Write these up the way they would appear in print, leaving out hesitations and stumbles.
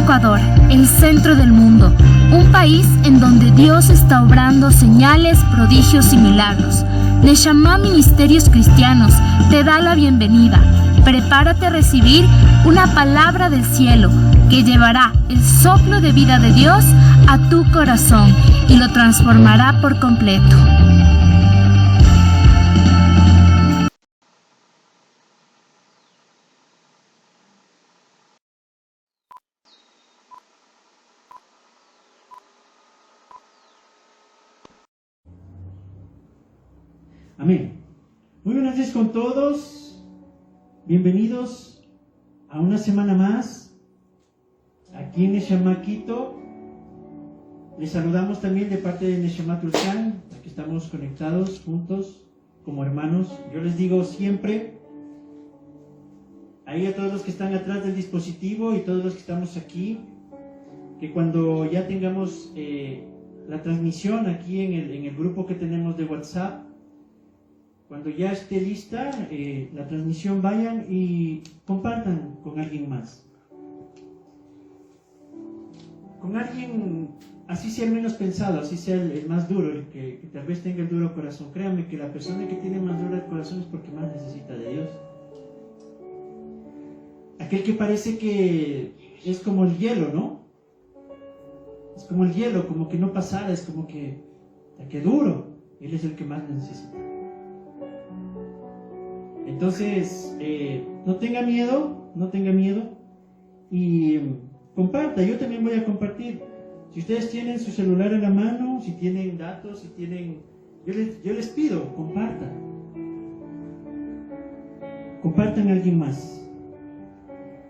Ecuador, el centro del mundo, un país en donde Dios está obrando señales, prodigios y milagros. Neshama Ministerios Cristianos te da la bienvenida. Prepárate a recibir una palabra del cielo que llevará el soplo de vida de Dios a tu corazón y lo transformará por completo. Amén. Muy buenas noches con todos. Bienvenidos a una semana más aquí en Neshama Quito. Les saludamos también de parte de Neshama Tulcán. Aquí estamos conectados juntos como hermanos. Yo les digo siempre, ahí a todos los que están atrás del dispositivo y todos los que estamos aquí, que cuando ya tengamos la transmisión aquí en el grupo que tenemos de WhatsApp, cuando ya esté lista la transmisión, vayan y compartan con alguien más. Con alguien, así sea el menos pensado, así sea el más duro, el que tal vez tenga el duro corazón. Créanme que la persona que tiene más duro el corazón es porque más necesita de Dios. Aquel que parece que es como el hielo, ¿no? Es como el hielo, como que no pasara, es como que duro. Él es el que más necesita. Entonces, no tenga miedo y comparta. Yo también voy a compartir. Si ustedes tienen su celular en la mano, si tienen datos, si tienen... Yo les pido, compartan a alguien más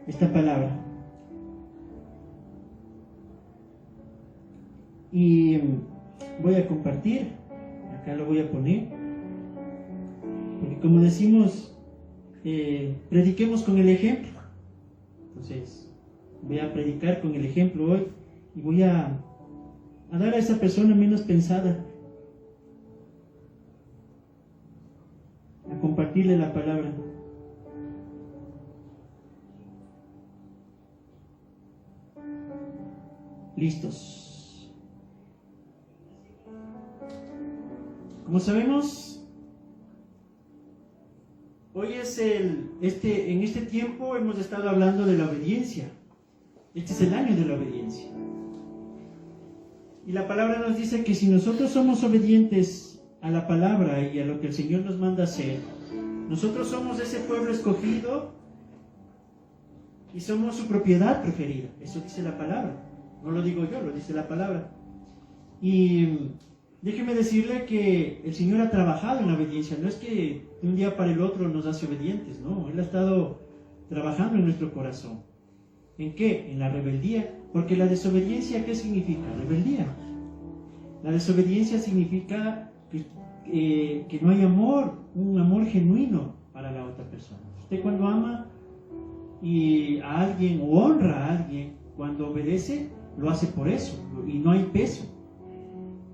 esta palabra. Y voy a compartir, acá lo voy a poner, porque como decimos, prediquemos con el ejemplo. Entonces voy a predicar con el ejemplo hoy y voy a dar a esa persona menos pensada, a compartirle la palabra. Listos. Como sabemos, hoy es en este tiempo hemos estado hablando de la obediencia. Este es el año de la obediencia. Y la palabra nos dice que si nosotros somos obedientes a la palabra y a lo que el Señor nos manda hacer, nosotros somos ese pueblo escogido y somos su propiedad preferida. Eso dice la palabra. No lo digo yo, lo dice la palabra. Y déjeme decirle que el Señor ha trabajado en la obediencia. No es que de un día para el otro nos hace obedientes, no. Él ha estado trabajando en nuestro corazón. ¿En qué? En la rebeldía. Porque la desobediencia, ¿qué significa? Rebeldía. La desobediencia significa que no hay amor, un amor genuino para la otra persona. Usted cuando ama a alguien o honra a alguien, cuando obedece, lo hace por eso. Y no hay peso.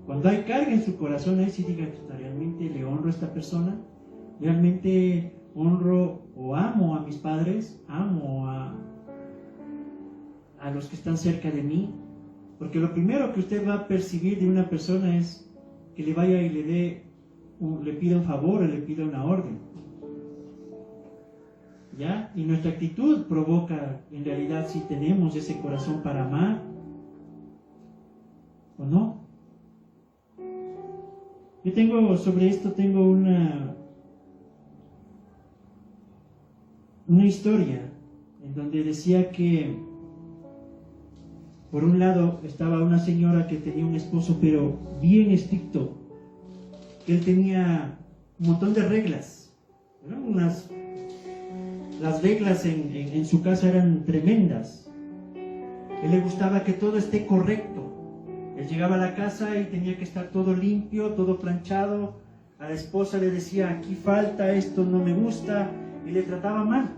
Cuando hay carga en su corazón, ahí sí diga, ¿realmente le honro a esta persona? ¿Realmente honro o amo a mis padres? ¿Amo a los que están cerca de mí? Porque lo primero que usted va a percibir de una persona es que le vaya y le pida un favor o le pida una orden. ¿Ya? Y nuestra actitud provoca en realidad si tenemos ese corazón para amar o no. Yo sobre esto tengo una historia en donde decía que por un lado estaba una señora que tenía un esposo pero bien estricto, que él tenía un montón de reglas, ¿no? Las reglas en su casa eran tremendas. Él le gustaba que todo esté correcto. Él llegaba a la casa y tenía que estar todo limpio, todo planchado. A la esposa le decía, aquí falta, esto no me gusta, y le trataba mal.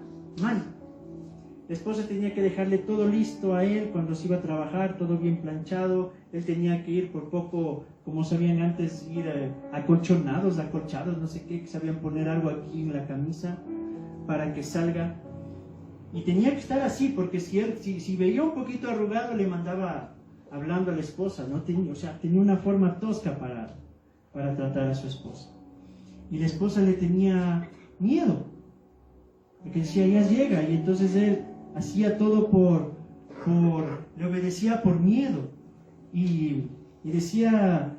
La esposa tenía que dejarle todo listo a él cuando se iba a trabajar, todo bien planchado. Él tenía que ir por poco, como sabían antes, ir acolchados, no sé qué, que sabían poner algo aquí en la camisa para que salga. Y tenía que estar así, porque si veía un poquito arrugado, le mandaba hablando a la esposa, ¿no? Tenía una forma tosca para tratar a su esposa. Y la esposa le tenía miedo, porque decía, ya llega, y entonces él hacía todo le obedecía por miedo, y decía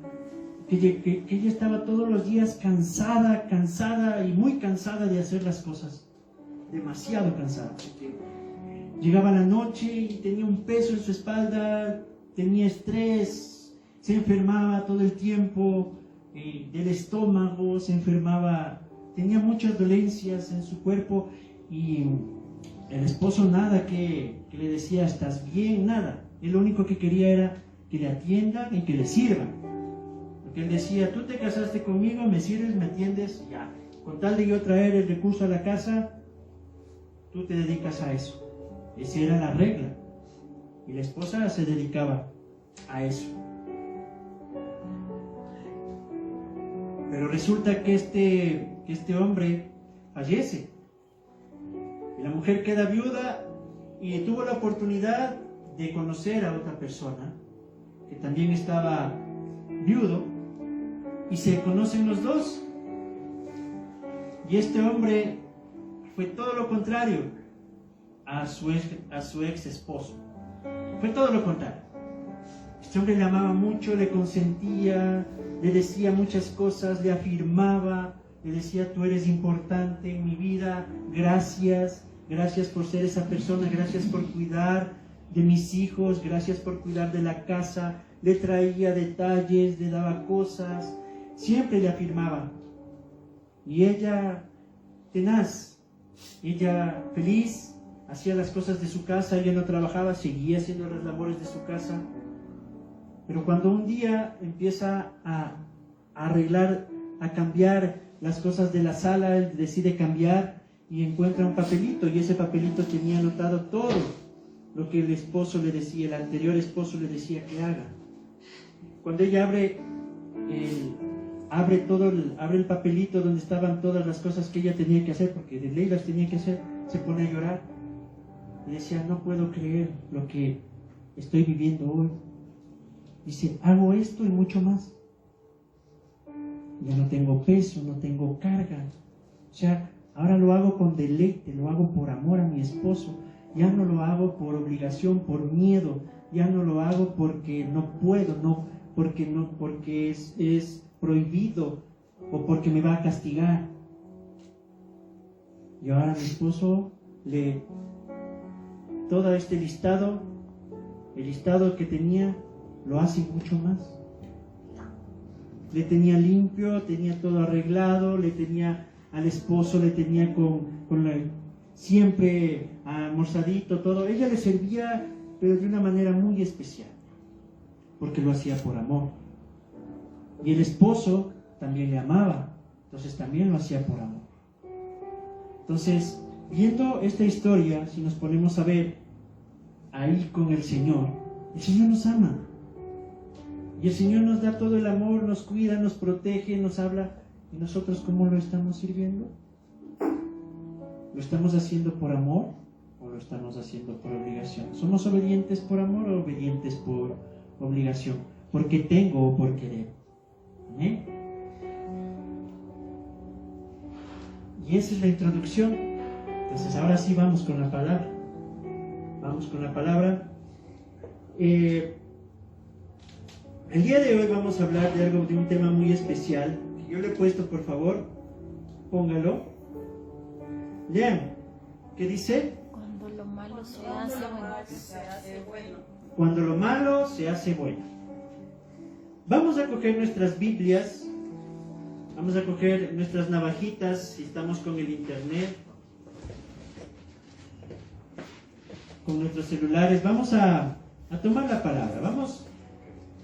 que ella estaba todos los días cansada y muy cansada de hacer las cosas, demasiado cansada. Llegaba la noche y tenía un peso en su espalda, tenía estrés, se enfermaba todo el tiempo del estómago, se enfermaba, tenía muchas dolencias en su cuerpo, y el esposo nada que le decía, ¿estás bien? Nada. Él lo único que quería era que le atiendan y que le sirvan. Porque él decía, tú te casaste conmigo, me sirves, me atiendes, ya. Con tal de yo traer el recurso a la casa, tú te dedicas a eso. Esa era la regla. Y la esposa se dedicaba a eso. Pero resulta que este hombre fallece. Y la mujer queda viuda y tuvo la oportunidad de conocer a otra persona que también estaba viudo, y se conocen los dos. Y este hombre fue todo lo contrario a su ex esposo. Fue todo lo contrario. Este hombre le amaba mucho, le consentía, le decía muchas cosas, le afirmaba, le decía, tú eres importante en mi vida, gracias por ser esa persona, gracias por cuidar de mis hijos, gracias por cuidar de la casa. Le traía detalles, le daba cosas, siempre le afirmaba. Y ella, tenaz, ella feliz, hacía las cosas de su casa, ella no trabajaba, seguía haciendo las labores de su casa. Pero cuando un día empieza a arreglar, a cambiar las cosas de la sala, él decide cambiar y encuentra un papelito, y ese papelito tenía anotado todo lo que el esposo le decía, el anterior esposo le decía que haga. Cuando ella abre el papelito donde estaban todas las cosas que ella tenía que hacer, porque de ley las tenía que hacer, se pone a llorar y decía, no puedo creer lo que estoy viviendo hoy. Dice, hago esto y mucho más. Ya no tengo peso, no tengo carga. O sea, ahora lo hago con deleite, lo hago por amor a mi esposo. Ya no lo hago por obligación, por miedo. Ya no lo hago porque no puedo, porque es prohibido o porque me va a castigar. Y ahora mi esposo todo este listado, el listado que tenía, lo hace mucho más. Le tenía limpio, tenía todo arreglado, le tenía al esposo, le tenía siempre almorzadito, todo. Ella le servía, pero de una manera muy especial, porque lo hacía por amor. Y el esposo también le amaba, entonces también lo hacía por amor. Entonces, viendo esta historia, si nos ponemos a ver ahí con el Señor nos ama. Y el Señor nos da todo el amor, nos cuida, nos protege, nos habla. ¿Y nosotros cómo lo estamos sirviendo? ¿Lo estamos haciendo por amor o lo estamos haciendo por obligación? ¿Somos obedientes por amor o obedientes por obligación? ¿Porque tengo o por querer? ¿Eh? Y esa es la introducción. Entonces ahora sí vamos con la palabra. El día de hoy vamos a hablar de un tema muy especial. Yo le he puesto, por favor, póngalo. Lean. ¿Qué dice? Cuando lo malo se hace bueno. Cuando lo malo se hace bueno. Vamos a coger nuestras Biblias. Vamos a coger nuestras navajitas, si estamos con el internet, con nuestros celulares. Vamos a tomar la palabra. Vamos.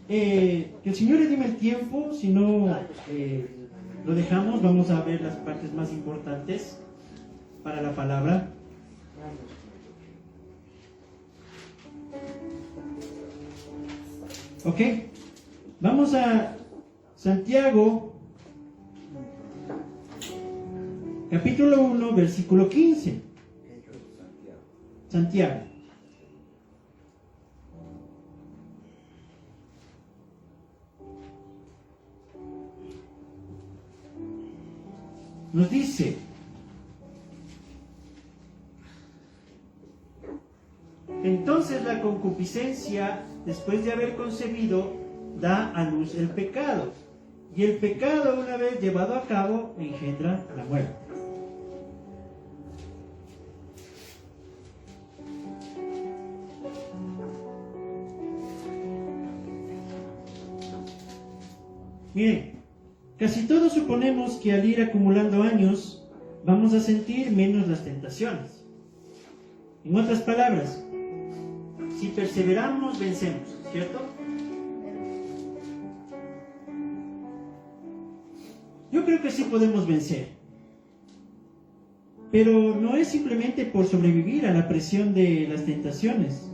Que el Señor le dé el tiempo, si no lo dejamos, vamos a ver las partes más importantes para la palabra. Ok, vamos a Santiago, capítulo 1, versículo 15. Santiago. Nos dice: entonces la concupiscencia, después de haber concebido, da a luz el pecado. Y el pecado, una vez llevado a cabo, engendra la muerte. Miren, casi todos suponemos que al ir acumulando años vamos a sentir menos las tentaciones. En otras palabras, si perseveramos, vencemos, ¿cierto? Yo creo que sí podemos vencer. Pero no es simplemente por sobrevivir a la presión de las tentaciones.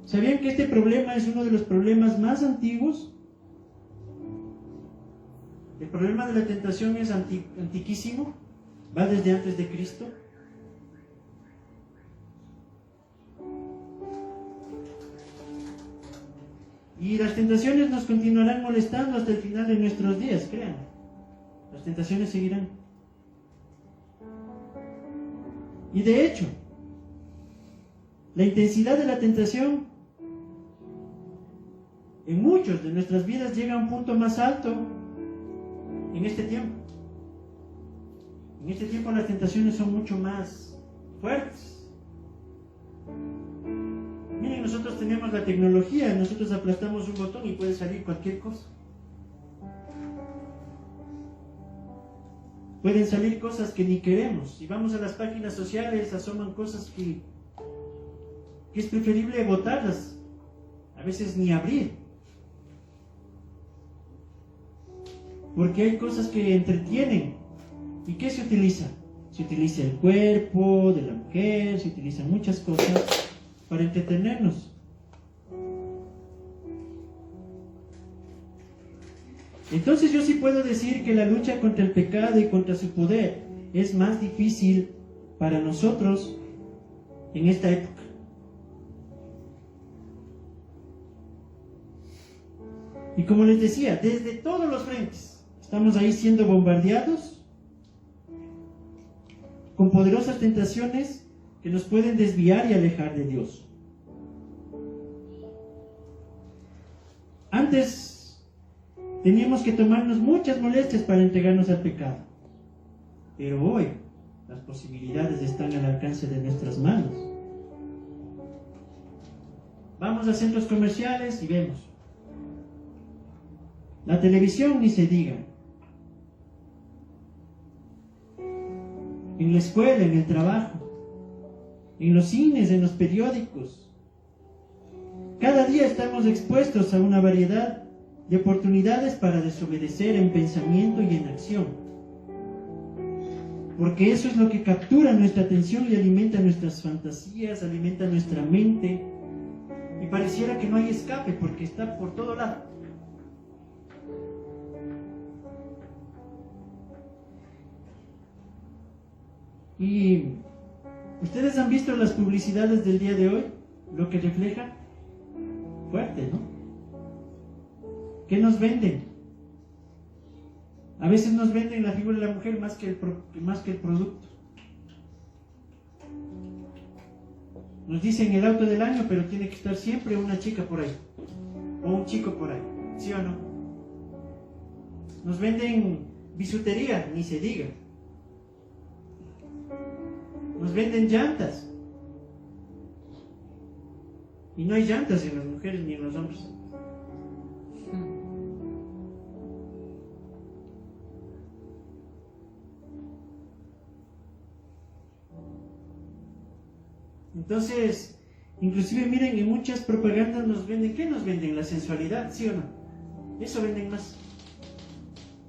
¿Sabían que este problema es uno de los problemas más antiguos? El problema de la tentación es antiquísimo, va desde antes de Cristo. Y las tentaciones nos continuarán molestando hasta el final de nuestros días, crean. Las tentaciones seguirán. Y de hecho, la intensidad de la tentación en muchos de nuestras vidas llega a un punto más alto en este tiempo. En este tiempo las tentaciones son mucho más fuertes. Miren, nosotros tenemos la tecnología, nosotros aplastamos un botón y puede salir cualquier cosa. Pueden salir cosas que ni queremos. Si vamos a las páginas sociales, asoman cosas que es preferible botarlas, a veces ni abrir. Porque hay cosas que entretienen. ¿Y qué se utiliza? Se utiliza el cuerpo de la mujer, se utilizan muchas cosas para entretenernos. Entonces yo sí puedo decir que la lucha contra el pecado y contra su poder es más difícil para nosotros en esta época. Y como les decía, desde todos los frentes estamos ahí siendo bombardeados con poderosas tentaciones que nos pueden desviar y alejar de Dios. Antes teníamos que tomarnos muchas molestias para entregarnos al pecado, pero hoy las posibilidades están al alcance de nuestras manos. Vamos a centros comerciales y vemos. La televisión ni se diga. En la escuela, en el trabajo, en los cines, en los periódicos. Cada día estamos expuestos a una variedad de oportunidades para desobedecer en pensamiento y en acción. Porque eso es lo que captura nuestra atención y alimenta nuestras fantasías, alimenta nuestra mente. Y pareciera que no hay escape porque está por todo lado. Y ustedes han visto las publicidades del día de hoy, lo que reflejan. Fuerte, ¿no? ¿Qué nos venden? A veces nos venden la figura de la mujer más que el producto. Nos dicen el auto del año, pero tiene que estar siempre una chica por ahí o un chico por ahí, ¿sí o no? Nos venden bisutería, ni se diga. Nos venden llantas. Y no hay llantas en las mujeres ni en los hombres. Entonces, inclusive miren, en muchas propagandas nos venden, ¿qué nos venden? La sensualidad, ¿sí o no? Eso venden más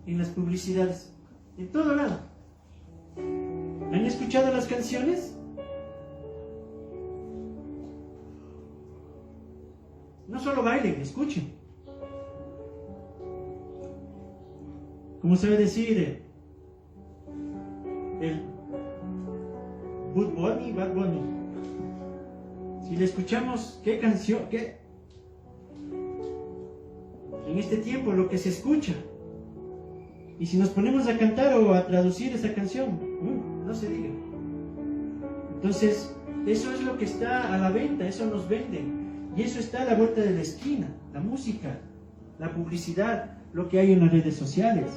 en las publicidades, en todo lado. ¿Han escuchado las canciones? No solo bailen, escuchen. Como se debe decir, el Bad Bunny. Si le escuchamos, ¿qué canción? ¿Qué? En este tiempo lo que se escucha. Y si nos ponemos a cantar o a traducir esa canción, no se diga. Entonces, eso es lo que está a la venta, eso nos venden. Y eso está a la vuelta de la esquina, la música, la publicidad, lo que hay en las redes sociales.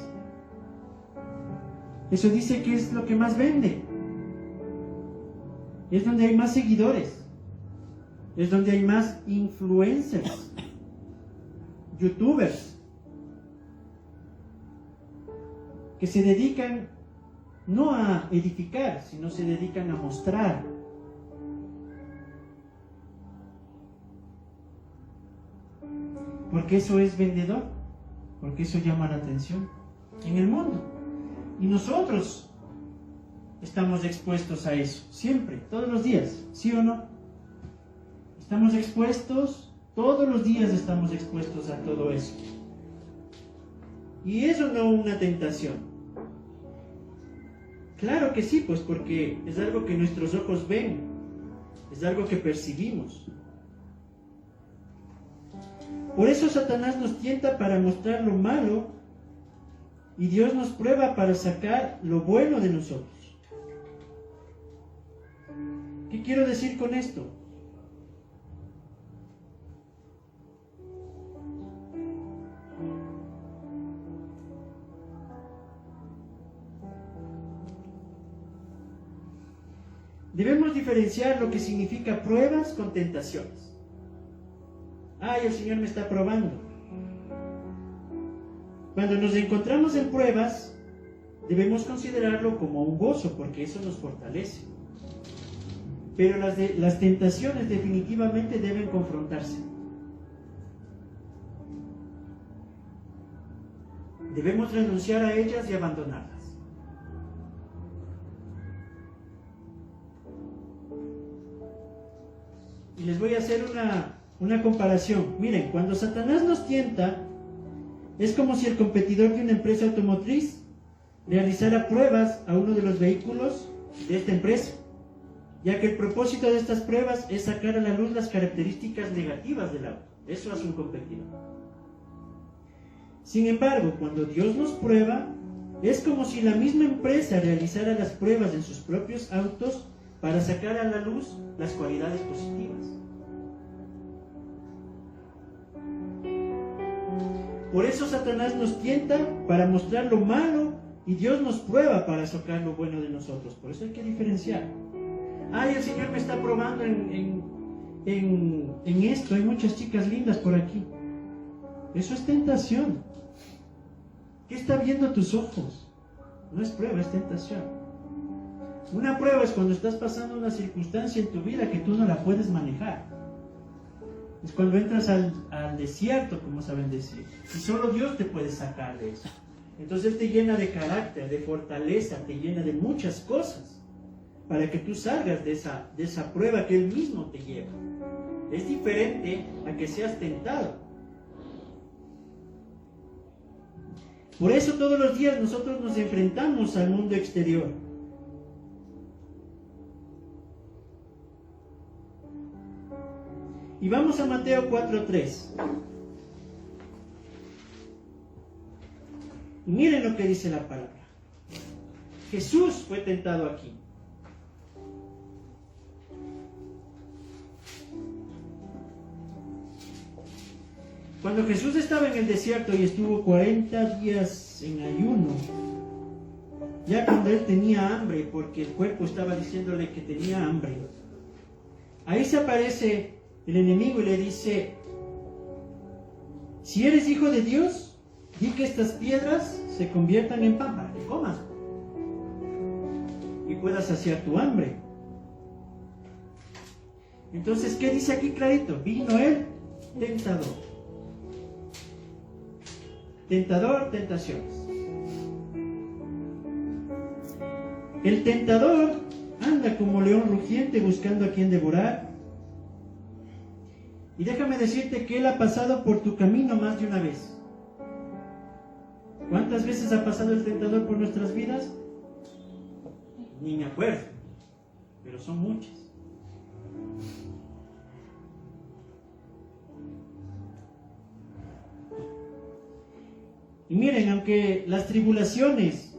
Eso dice que es lo que más vende. Es donde hay más seguidores. Es donde hay más influencers, youtubers, que se dedican no a edificar, sino se dedican a mostrar. Porque eso es vendedor, porque eso llama la atención en el mundo. Y nosotros estamos expuestos a eso, siempre, todos los días, ¿sí o no? Estamos expuestos, todos los días estamos expuestos a todo eso. Y eso no es una tentación. Claro que sí, pues porque es algo que nuestros ojos ven, es algo que percibimos. Por eso Satanás nos tienta para mostrar lo malo y Dios nos prueba para sacar lo bueno de nosotros. ¿Qué quiero decir con esto? Debemos diferenciar lo que significa pruebas con tentaciones. Ay, el Señor me está probando. Cuando nos encontramos en pruebas, debemos considerarlo como un gozo, porque eso nos fortalece. Pero las tentaciones definitivamente deben confrontarse. Debemos renunciar a ellas y abandonarlas. Y les voy a hacer una comparación. Miren, cuando Satanás nos tienta, es como si el competidor de una empresa automotriz realizara pruebas a uno de los vehículos de esta empresa, ya que el propósito de estas pruebas es sacar a la luz las características negativas del auto. Eso hace un competidor. Sin embargo, cuando Dios nos prueba, es como si la misma empresa realizara las pruebas en sus propios autos para sacar a la luz las cualidades positivas. Por eso Satanás nos tienta para mostrar lo malo y Dios nos prueba para sacar lo bueno de nosotros. Por eso hay que diferenciar. Ay, el Señor me está probando en esto. Hay muchas chicas lindas por aquí. Eso es tentación. ¿Qué está viendo tus ojos? No es prueba, es tentación. Una prueba es cuando estás pasando una circunstancia en tu vida que tú no la puedes manejar. Es cuando entras al desierto, como saben decir. Y solo Dios te puede sacar de eso. Entonces Él te llena de carácter, de fortaleza, te llena de muchas cosas para que tú salgas de esa prueba que Él mismo te lleva. Es diferente a que seas tentado. Por eso todos los días nosotros nos enfrentamos al mundo exterior. Y vamos a Mateo 4:3. Y miren lo que dice la palabra. Jesús fue tentado aquí. Cuando Jesús estaba en el desierto y estuvo 40 días en ayuno, ya cuando Él tenía hambre, porque el cuerpo estaba diciéndole que tenía hambre, ahí se aparece el enemigo y le dice: si eres hijo de Dios, di que estas piedras se conviertan en pan para que comas y puedas saciar tu hambre. Entonces, ¿qué dice aquí clarito? Vino el tentador. Tentador, tentaciones. El tentador anda como león rugiente buscando a quien devorar. Y déjame decirte que Él ha pasado por tu camino más de una vez. ¿Cuántas veces ha pasado el tentador por nuestras vidas? Ni me acuerdo. pero son muchas. Y miren, aunque las tribulaciones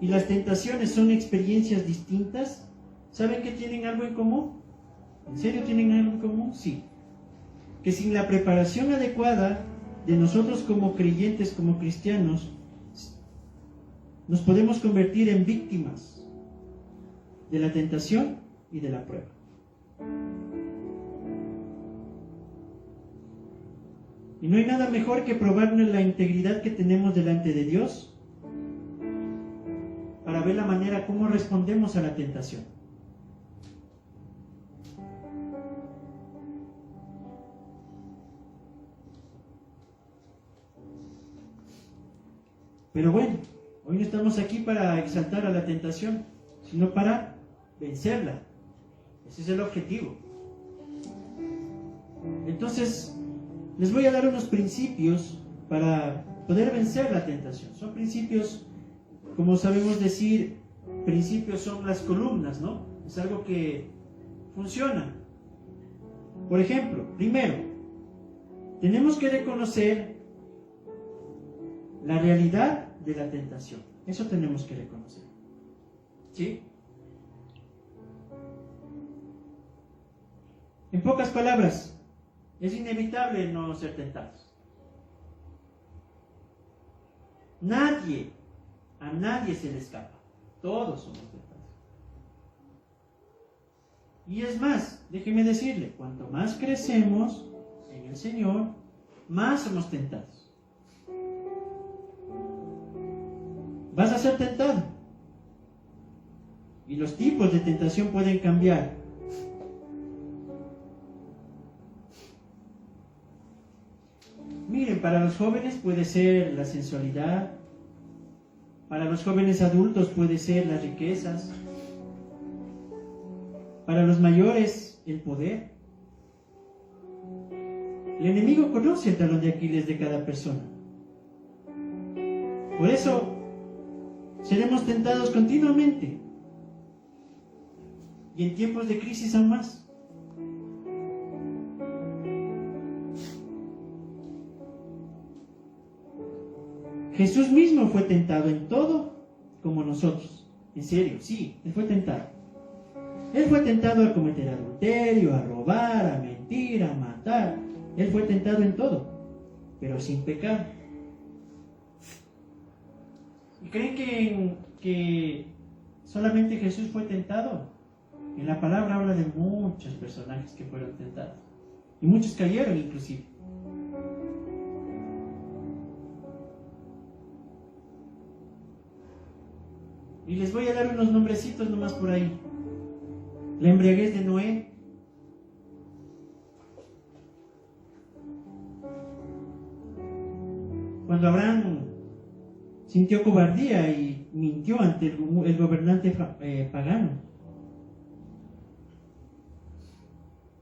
y las tentaciones son experiencias distintas, ¿saben que tienen algo en común? ¿En serio tienen algo en común? Sí. Que sin la preparación adecuada de nosotros como creyentes, como cristianos, nos podemos convertir en víctimas de la tentación y de la prueba. Y no hay nada mejor que probarnos la integridad que tenemos delante de Dios para ver la manera como respondemos a la tentación. Pero bueno, hoy no estamos aquí para exaltar a la tentación, sino para vencerla. Ese es el objetivo. Entonces, les voy a dar unos principios para poder vencer la tentación. Son principios, como sabemos decir, principios son las columnas, ¿no? Es algo que funciona. Por ejemplo, primero, tenemos que reconocer la realidad de la tentación. Eso tenemos que reconocer. ¿Sí? En pocas palabras, es inevitable no ser tentados. A nadie se le escapa. Todos somos tentados. Y es más, déjeme decirle, cuanto más crecemos en el Señor, más somos tentados. Vas a ser tentado. Y los tipos de tentación pueden cambiar. Miren, para los jóvenes puede ser la sensualidad, para los jóvenes adultos puede ser las riquezas, para los mayores el poder. El enemigo conoce el talón de Aquiles de cada persona. Por eso seremos tentados continuamente y en tiempos de crisis aún más. Jesús mismo fue tentado en todo como nosotros. En serio, sí, Él fue tentado. Él fue tentado a cometer adulterio, a robar, a mentir, a matar. Él fue tentado en todo, pero sin pecado. ¿Y creen que solamente Jesús fue tentado? En la palabra habla de muchos personajes que fueron tentados. Y muchos cayeron inclusive. Y les voy a dar unos nombrecitos nomás por ahí. La embriaguez de Noé. Cuando Abraham sintió cobardía y mintió ante el gobernante pagano.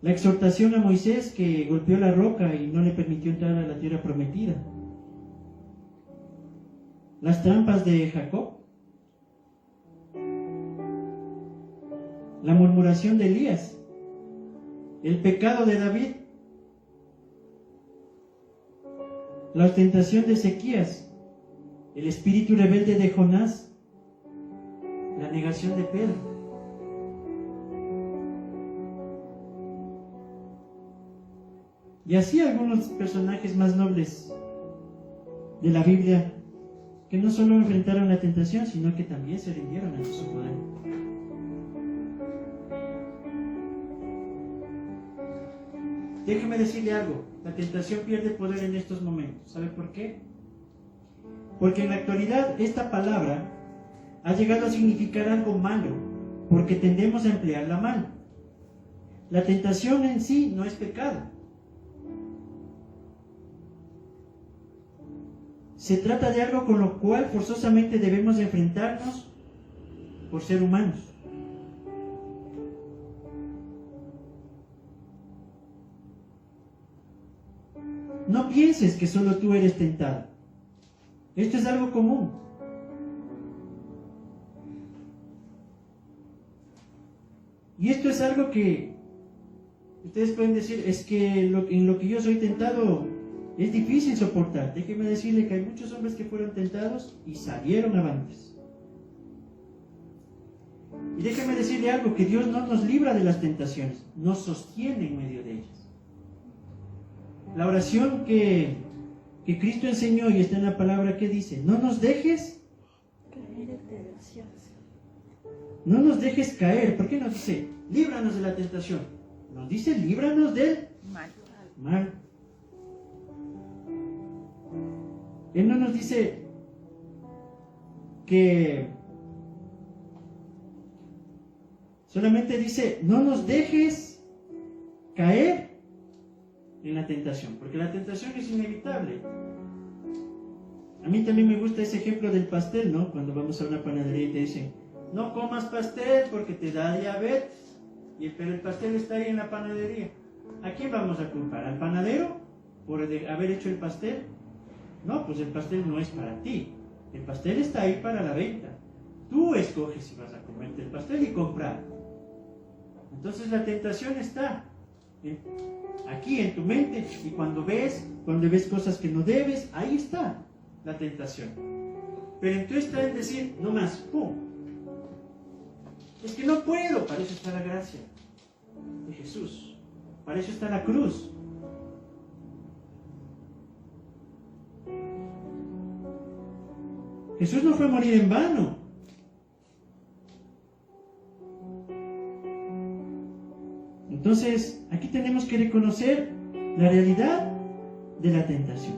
La exhortación a Moisés, que golpeó la roca y no le permitió entrar a la tierra prometida. Las trampas de Jacob. La murmuración de Elías, el pecado de David, la ostentación de Ezequías, el espíritu rebelde de Jonás, la negación de Pedro. Y así algunos personajes más nobles de la Biblia que no solo enfrentaron la tentación, sino que también se rindieron ante su poder. Déjeme decirle algo, la tentación pierde poder en estos momentos. ¿Sabe por qué? Porque en la actualidad esta palabra ha llegado a significar algo malo, porque tendemos a emplearla mal. La tentación en sí no es pecado. Se trata de algo con lo cual forzosamente debemos enfrentarnos por ser humanos. No pienses que solo tú eres tentado. Esto es algo común. Y esto es algo que ustedes pueden decir, es que en lo que yo soy tentado es difícil soportar. Déjeme decirle que hay muchos hombres que fueron tentados y salieron avantes. Y déjeme decirle algo, que Dios no nos libra de las tentaciones, nos sostiene en medio de ellas. La oración que Cristo enseñó y está en la palabra, que dice: no nos dejes caer. ¿Por qué no dice líbranos de la tentación? Nos dice líbranos del mal. Él no nos dice que solamente dice no nos dejes caer en la tentación, porque la tentación es inevitable. A mí también me gusta ese ejemplo del pastel, ¿no? Cuando vamos a una panadería y te dicen no comas pastel porque te da diabetes, pero el pastel está ahí en la panadería. ¿A quién vamos a culpar? ¿Al panadero por haber hecho el pastel? No, pues el pastel no es para ti. El pastel está ahí para la venta. Tú escoges si vas a comerte el pastel y comprar. Entonces la tentación está aquí en tu mente, y cuando ves cosas que no debes, ahí está la tentación. Pero entonces está en decir, no más, ¡pum! Es que no puedo. Para eso está la gracia de Jesús. Para eso está la cruz. Jesús no fue a morir en vano. Entonces, aquí tenemos que reconocer la realidad de la tentación.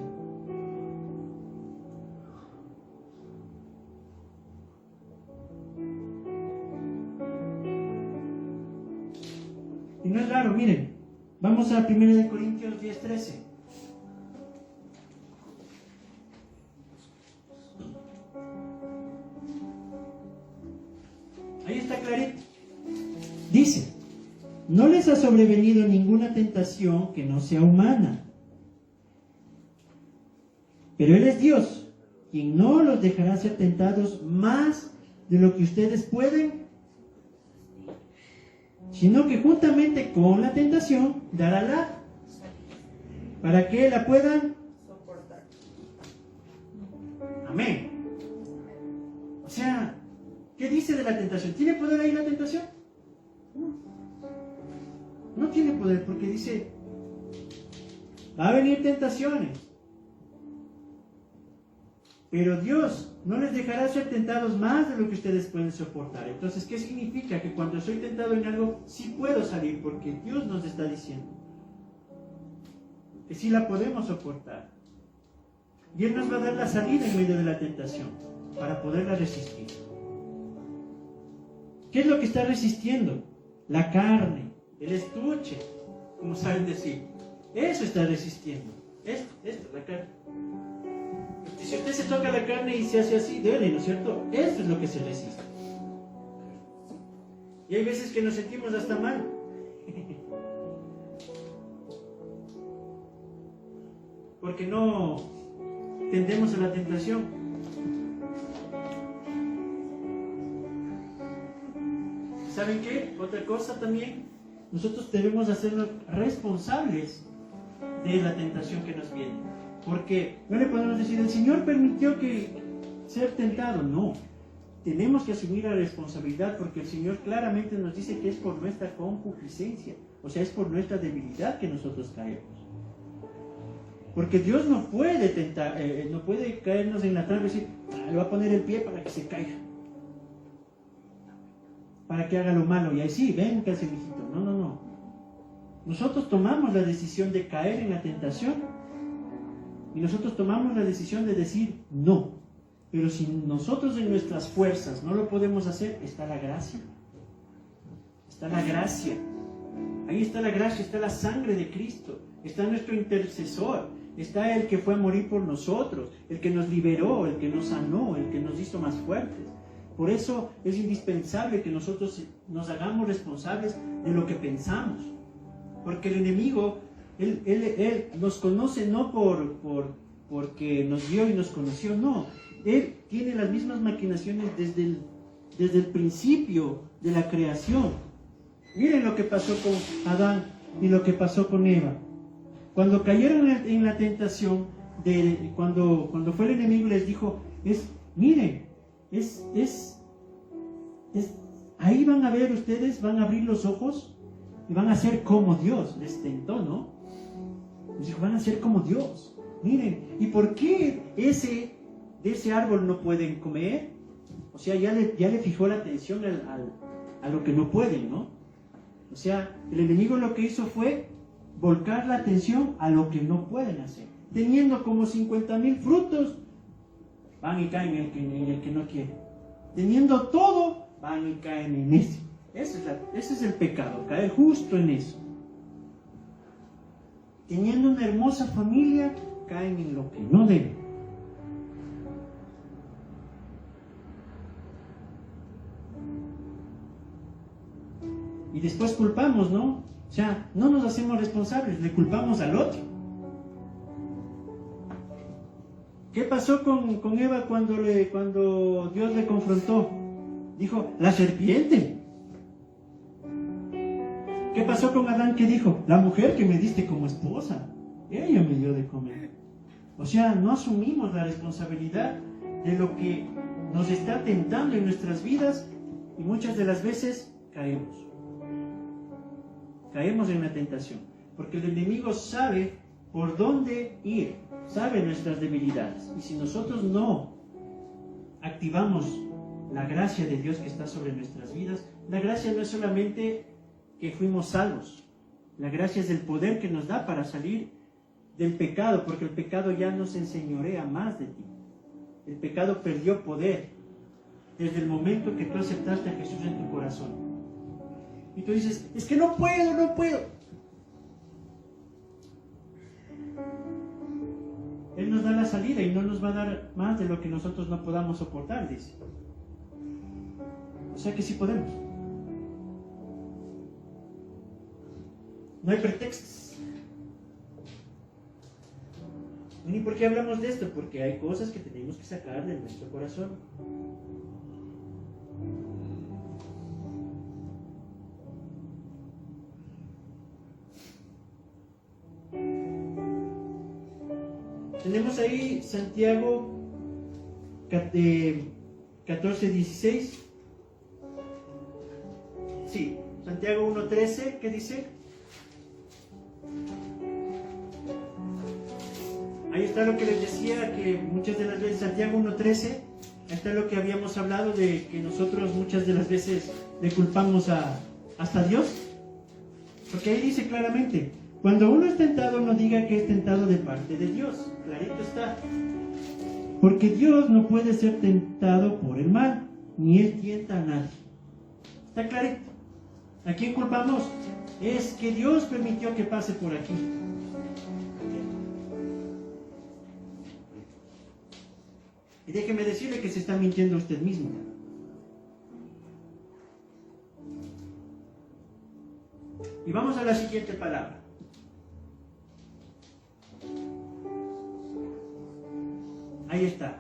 Y no es raro, miren, vamos a 1 Corintios 10:13. Ahí está clarito. Dice: no les ha sobrevenido ninguna tentación que no sea humana, pero Él es Dios, quien no los dejará ser tentados más de lo que ustedes pueden, sino que juntamente con la tentación dará la para que la puedan soportar. Amén. O sea, ¿qué dice de la tentación? ¿Tiene poder ahí la tentación? No tiene poder, porque dice, va a venir tentaciones, pero Dios no les dejará ser tentados más de lo que ustedes pueden soportar. Entonces, ¿qué significa? Que cuando soy tentado en algo, sí puedo salir, porque Dios nos está diciendo que sí la podemos soportar. Y Él nos va a dar la salida en medio de la tentación, para poderla resistir. ¿Qué es lo que está resistiendo? La carne, el estuche, como saben decir. Eso está resistiendo. Esto, la carne. Y si usted se toca la carne y se hace así, duele, ¿no es cierto? Esto es lo que se resiste. Y hay veces que nos sentimos hasta mal. Porque no tendemos a la tentación. ¿Saben qué? Otra cosa también, nosotros debemos hacernos responsables de la tentación que nos viene. Porque no le podemos decir, el Señor permitió que ser tentado. No, tenemos que asumir la responsabilidad, porque el Señor claramente nos dice que es por nuestra concupiscencia, o sea, es por nuestra debilidad que nosotros caemos. Porque Dios no puede tentar, no puede caernos en la trampa y decir, le va a poner el pie para que se caiga, para que haga lo malo, y ahí sí, ven que hace el hijito. No. Nosotros tomamos la decisión de caer en la tentación, y nosotros tomamos la decisión de decir no. Pero si nosotros en nuestras fuerzas no lo podemos hacer, está la gracia. Está la gracia. Ahí está la gracia, está la sangre de Cristo, está nuestro intercesor, está el que fue a morir por nosotros, el que nos liberó, el que nos sanó, el que nos hizo más fuertes. Por eso es indispensable que nosotros nos hagamos responsables de lo que pensamos. Porque el enemigo, él nos conoce no porque nos vio y nos conoció, no. Él tiene las mismas maquinaciones desde el principio de la creación. Miren lo que pasó con Adán y lo que pasó con Eva. Cuando cayeron en la tentación, cuando fue el enemigo les dijo, miren, ahí van a ver ustedes, van a abrir los ojos y van a ser como Dios. Les tentó, ¿no? Les dijo, van a ser como Dios. Miren, ¿y por qué de ese árbol no pueden comer? O sea, ya le fijó la atención a lo que no pueden, ¿no? O sea, el enemigo lo que hizo fue volcar la atención a lo que no pueden hacer. Teniendo como 50,000 frutos, van y caen en el que no quiere. Teniendo todo, van y caen en ese. Ese es el pecado, caer justo en eso. Teniendo una hermosa familia, caen en lo que no deben. Y después culpamos, ¿no? O sea, no nos hacemos responsables, le culpamos al otro. ¿Qué pasó con Eva cuando Dios le confrontó? Dijo, la serpiente. ¿Qué pasó con Adán? ¿Qué dijo? La mujer que me diste como esposa, ella me dio de comer. O sea, no asumimos la responsabilidad de lo que nos está tentando en nuestras vidas y muchas de las veces caemos. Caemos en la tentación, porque el enemigo sabe por dónde ir, sabe nuestras debilidades. Y si nosotros no activamos la gracia de Dios que está sobre nuestras vidas, la gracia no es solamente que fuimos salvos, la gracia es el poder que nos da para salir del pecado, porque el pecado ya no se enseñorea más de ti. El pecado perdió poder desde el momento que tú aceptaste a Jesús en tu corazón. Y tú dices, es que no puedo. Él nos da la salida y no nos va a dar más de lo que nosotros no podamos soportar, dice. O sea que sí podemos. No hay pretextos. ¿Y por qué hablamos de esto? Porque hay cosas que tenemos que sacar de nuestro corazón. Tenemos ahí Santiago 14:16. Sí, Santiago 1:13, ¿qué dice? Ahí está lo que les decía, que muchas de las veces, Santiago 1:13, ahí está lo que habíamos hablado de que nosotros muchas de las veces le culpamos hasta a Dios. Porque ahí dice claramente, cuando uno es tentado, no diga que es tentado de parte de Dios. Clarito está. Porque Dios no puede ser tentado por el mal, ni Él tienta a nadie. Está clarito. ¿A quién culpamos? Es que Dios permitió que pase por aquí. Y déjeme decirle que se está mintiendo usted mismo. Y vamos a la siguiente palabra. Ahí está.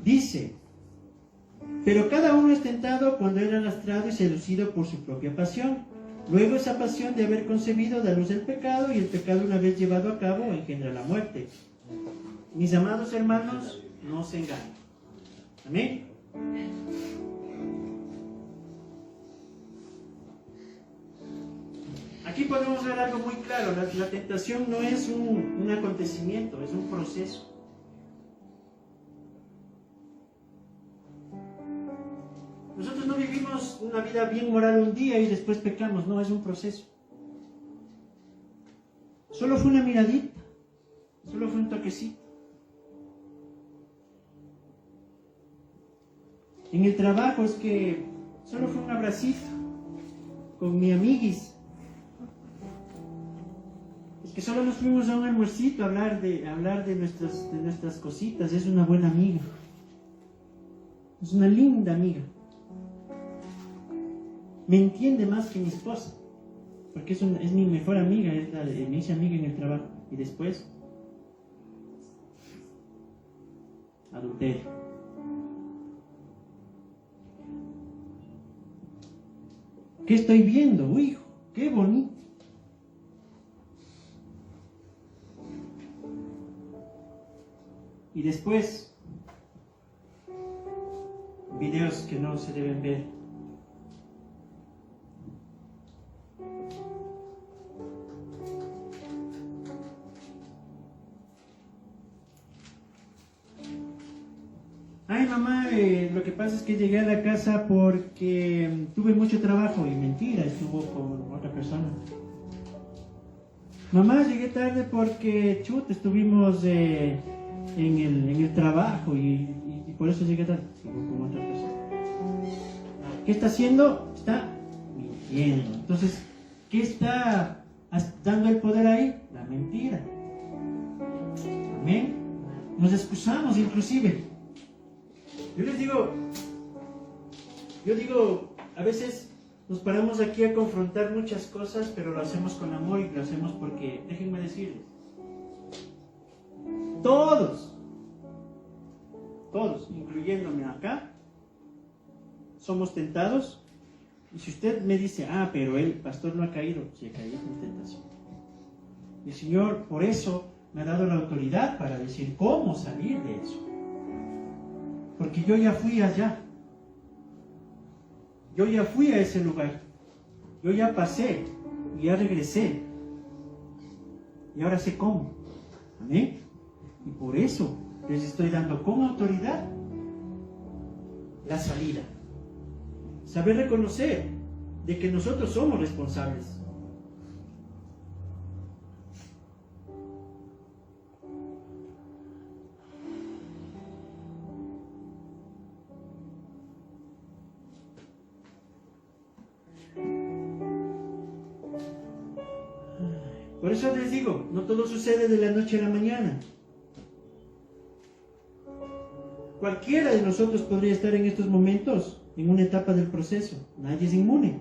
Dice, pero cada uno es tentado cuando era arrastrado y seducido por su propia pasión. Luego esa pasión de haber concebido da luz al pecado, y el pecado, una vez llevado a cabo, engendra la muerte. Mis amados hermanos, no se engañen. Amén. Aquí podemos ver algo muy claro. La tentación no es un acontecimiento, es un proceso. Nosotros no vivimos una vida bien moral un día y después pecamos. No, es un proceso. Solo fue una miradita. Solo fue un toquecito. En el trabajo es que solo fue un abracito con mi amiguis. Es que solo nos fuimos a un almuercito a hablar de nuestras cositas. Es una buena amiga. Es una linda amiga. Me entiende más que mi esposa, porque es mi mejor amiga, me hice amiga en el trabajo. Y después, adulterio. ¿Qué estoy viendo? Hijo, qué bonito. Y después, videos que no se deben ver. Ay, mamá, lo que pasa es que llegué a la casa porque tuve mucho trabajo. Y mentira, estuvo con otra persona. Mamá, llegué tarde porque, estuvimos en el trabajo y por eso llegué tarde. Estuvo con otra persona. ¿Qué está haciendo? Está mintiendo. Entonces, ¿qué está dando el poder ahí? La mentira. Amén. Nos excusamos inclusive. Yo digo, a veces nos paramos aquí a confrontar muchas cosas, pero lo hacemos con amor y lo hacemos porque, déjenme decirles, todos, incluyéndome acá, somos tentados. Y si usted me dice, pero el pastor no ha caído, sí ha caído en tentación. El Señor, por eso, me ha dado la autoridad para decir cómo salir de eso. Porque yo ya fui allá. Yo ya fui a ese lugar. Yo ya pasé y ya regresé. Y ahora sé cómo. Amén. Y por eso les estoy dando con autoridad la salida. Saber reconocer de que nosotros somos responsables. Por eso les digo, no todo sucede de la noche a la mañana. Cualquiera de nosotros podría estar en estos momentos en una etapa del proceso. Nadie es inmune.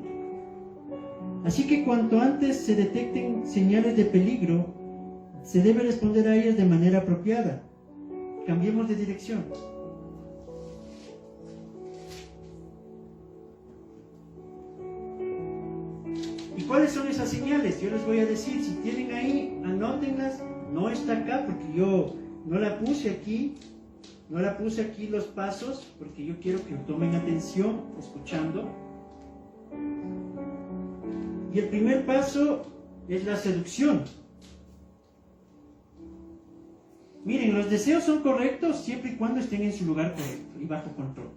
Así que cuanto antes se detecten señales de peligro, se debe responder a ellas de manera apropiada. Cambiemos de dirección. ¿Y cuáles son esas señales? Yo les voy a decir, si tienen ahí, anótenlas. No está acá porque yo no la puse aquí. No la puse aquí los pasos porque yo quiero que tomen atención escuchando. Y el primer paso es la seducción. Miren, los deseos son correctos siempre y cuando estén en su lugar correcto y bajo control.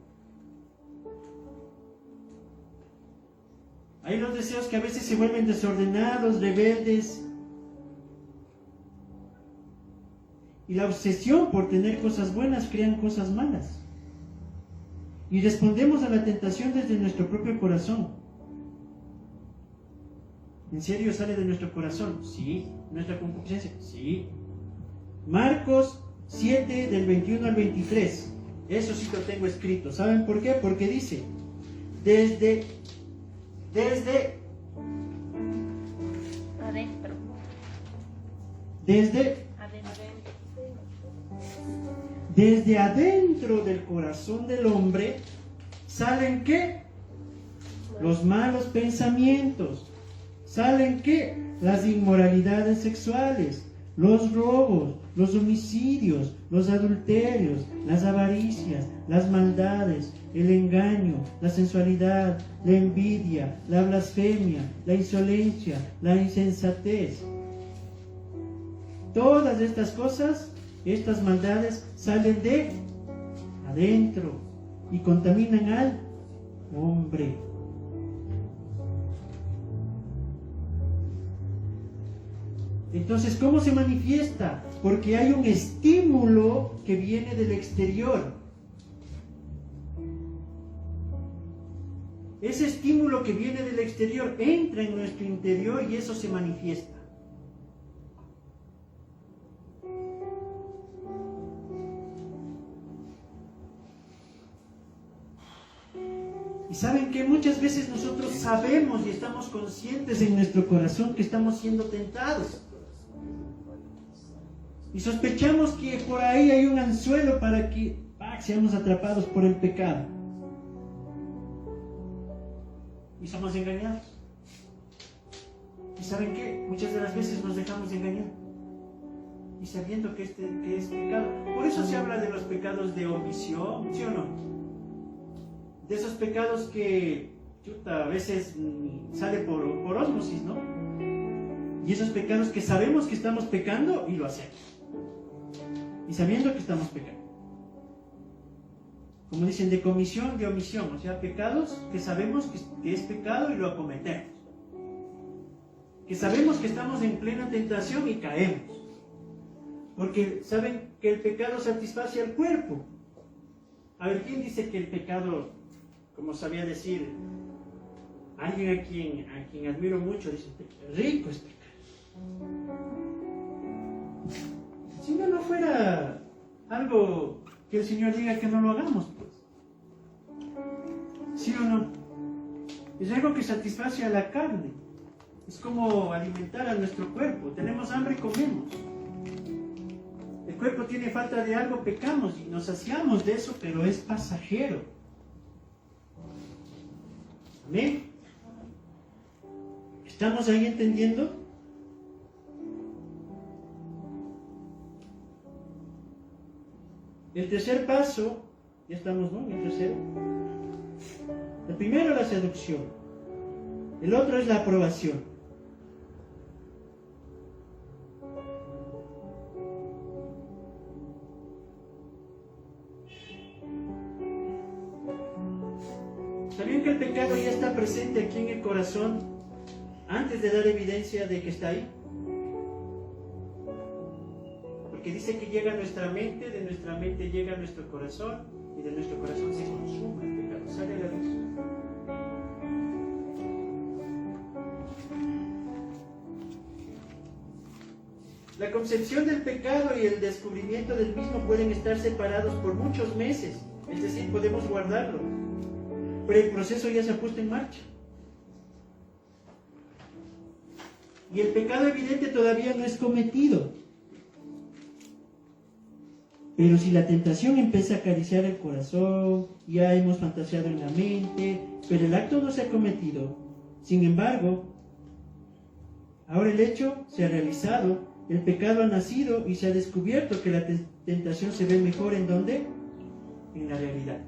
Hay los deseos que a veces se vuelven desordenados, rebeldes. Y la obsesión por tener cosas buenas crean cosas malas. Y respondemos a la tentación desde nuestro propio corazón. ¿En serio sale de nuestro corazón? Sí. ¿Nuestra concupiscencia? Sí. Marcos 7, del 21 al 23. Eso sí lo tengo escrito. ¿Saben por qué? Porque dice, desde adentro del corazón del hombre salen ¿qué? Los malos pensamientos. Salen ¿qué? Las inmoralidades sexuales, los robos, los homicidios, los adulterios, las avaricias, las maldades, el engaño, la sensualidad, la envidia, la blasfemia, la insolencia, la insensatez. Todas estas cosas, estas maldades salen de adentro y contaminan al hombre. Entonces, ¿cómo se manifiesta? Porque hay un estímulo que viene del exterior. Ese estímulo que viene del exterior entra en nuestro interior y eso se manifiesta. Y saben que muchas veces nosotros sabemos y estamos conscientes en nuestro corazón que estamos siendo tentados. Y sospechamos que por ahí hay un anzuelo para que seamos atrapados por el pecado. y somos engañados. ¿Y saben qué? Muchas de las veces nos dejamos de engañar. Y sabiendo que es pecado. Por eso se habla de los pecados de omisión, ¿sí o no? De esos pecados que a veces sale por ósmosis, ¿no? Y esos pecados que sabemos que estamos pecando y lo hacemos. Y sabiendo que estamos pecando. Como dicen, de comisión, de omisión. O sea, pecados que sabemos que es pecado y lo acometemos. Que sabemos que estamos en plena tentación y caemos. Porque saben que el pecado satisface al cuerpo. A ver, ¿quién dice que el pecado, como sabía decir, alguien a quien admiro mucho, dice, rico es pecar? Si no fuera algo que el Señor diga que no lo hagamos, pues. ¿Sí o no? Es algo que satisface a la carne. Es como alimentar a nuestro cuerpo. Tenemos hambre, comemos. El cuerpo tiene falta de algo, pecamos y nos saciamos de eso, pero es pasajero. ¿Amén? ¿Estamos ahí entendiendo? El tercer paso, ya estamos, ¿no? El tercero. El primero, la seducción. El otro es la aprobación. ¿Sabían que el pecado ya está presente aquí en el corazón antes de dar evidencia de que está ahí? Porque dice que llega a nuestra mente, de nuestra mente llega a nuestro corazón y de nuestro corazón se consume el pecado, sale a la luz. La concepción del pecado y el descubrimiento del mismo pueden estar separados por muchos meses, es decir, podemos guardarlo, pero el proceso ya se ha puesto en marcha. Y el pecado evidente todavía no es cometido. Pero si la tentación empieza a acariciar el corazón, ya hemos fantaseado en la mente, pero el acto no se ha cometido. Sin embargo, ahora el hecho se ha realizado, el pecado ha nacido y se ha descubierto que la tentación se ve mejor ¿en dónde? En la realidad.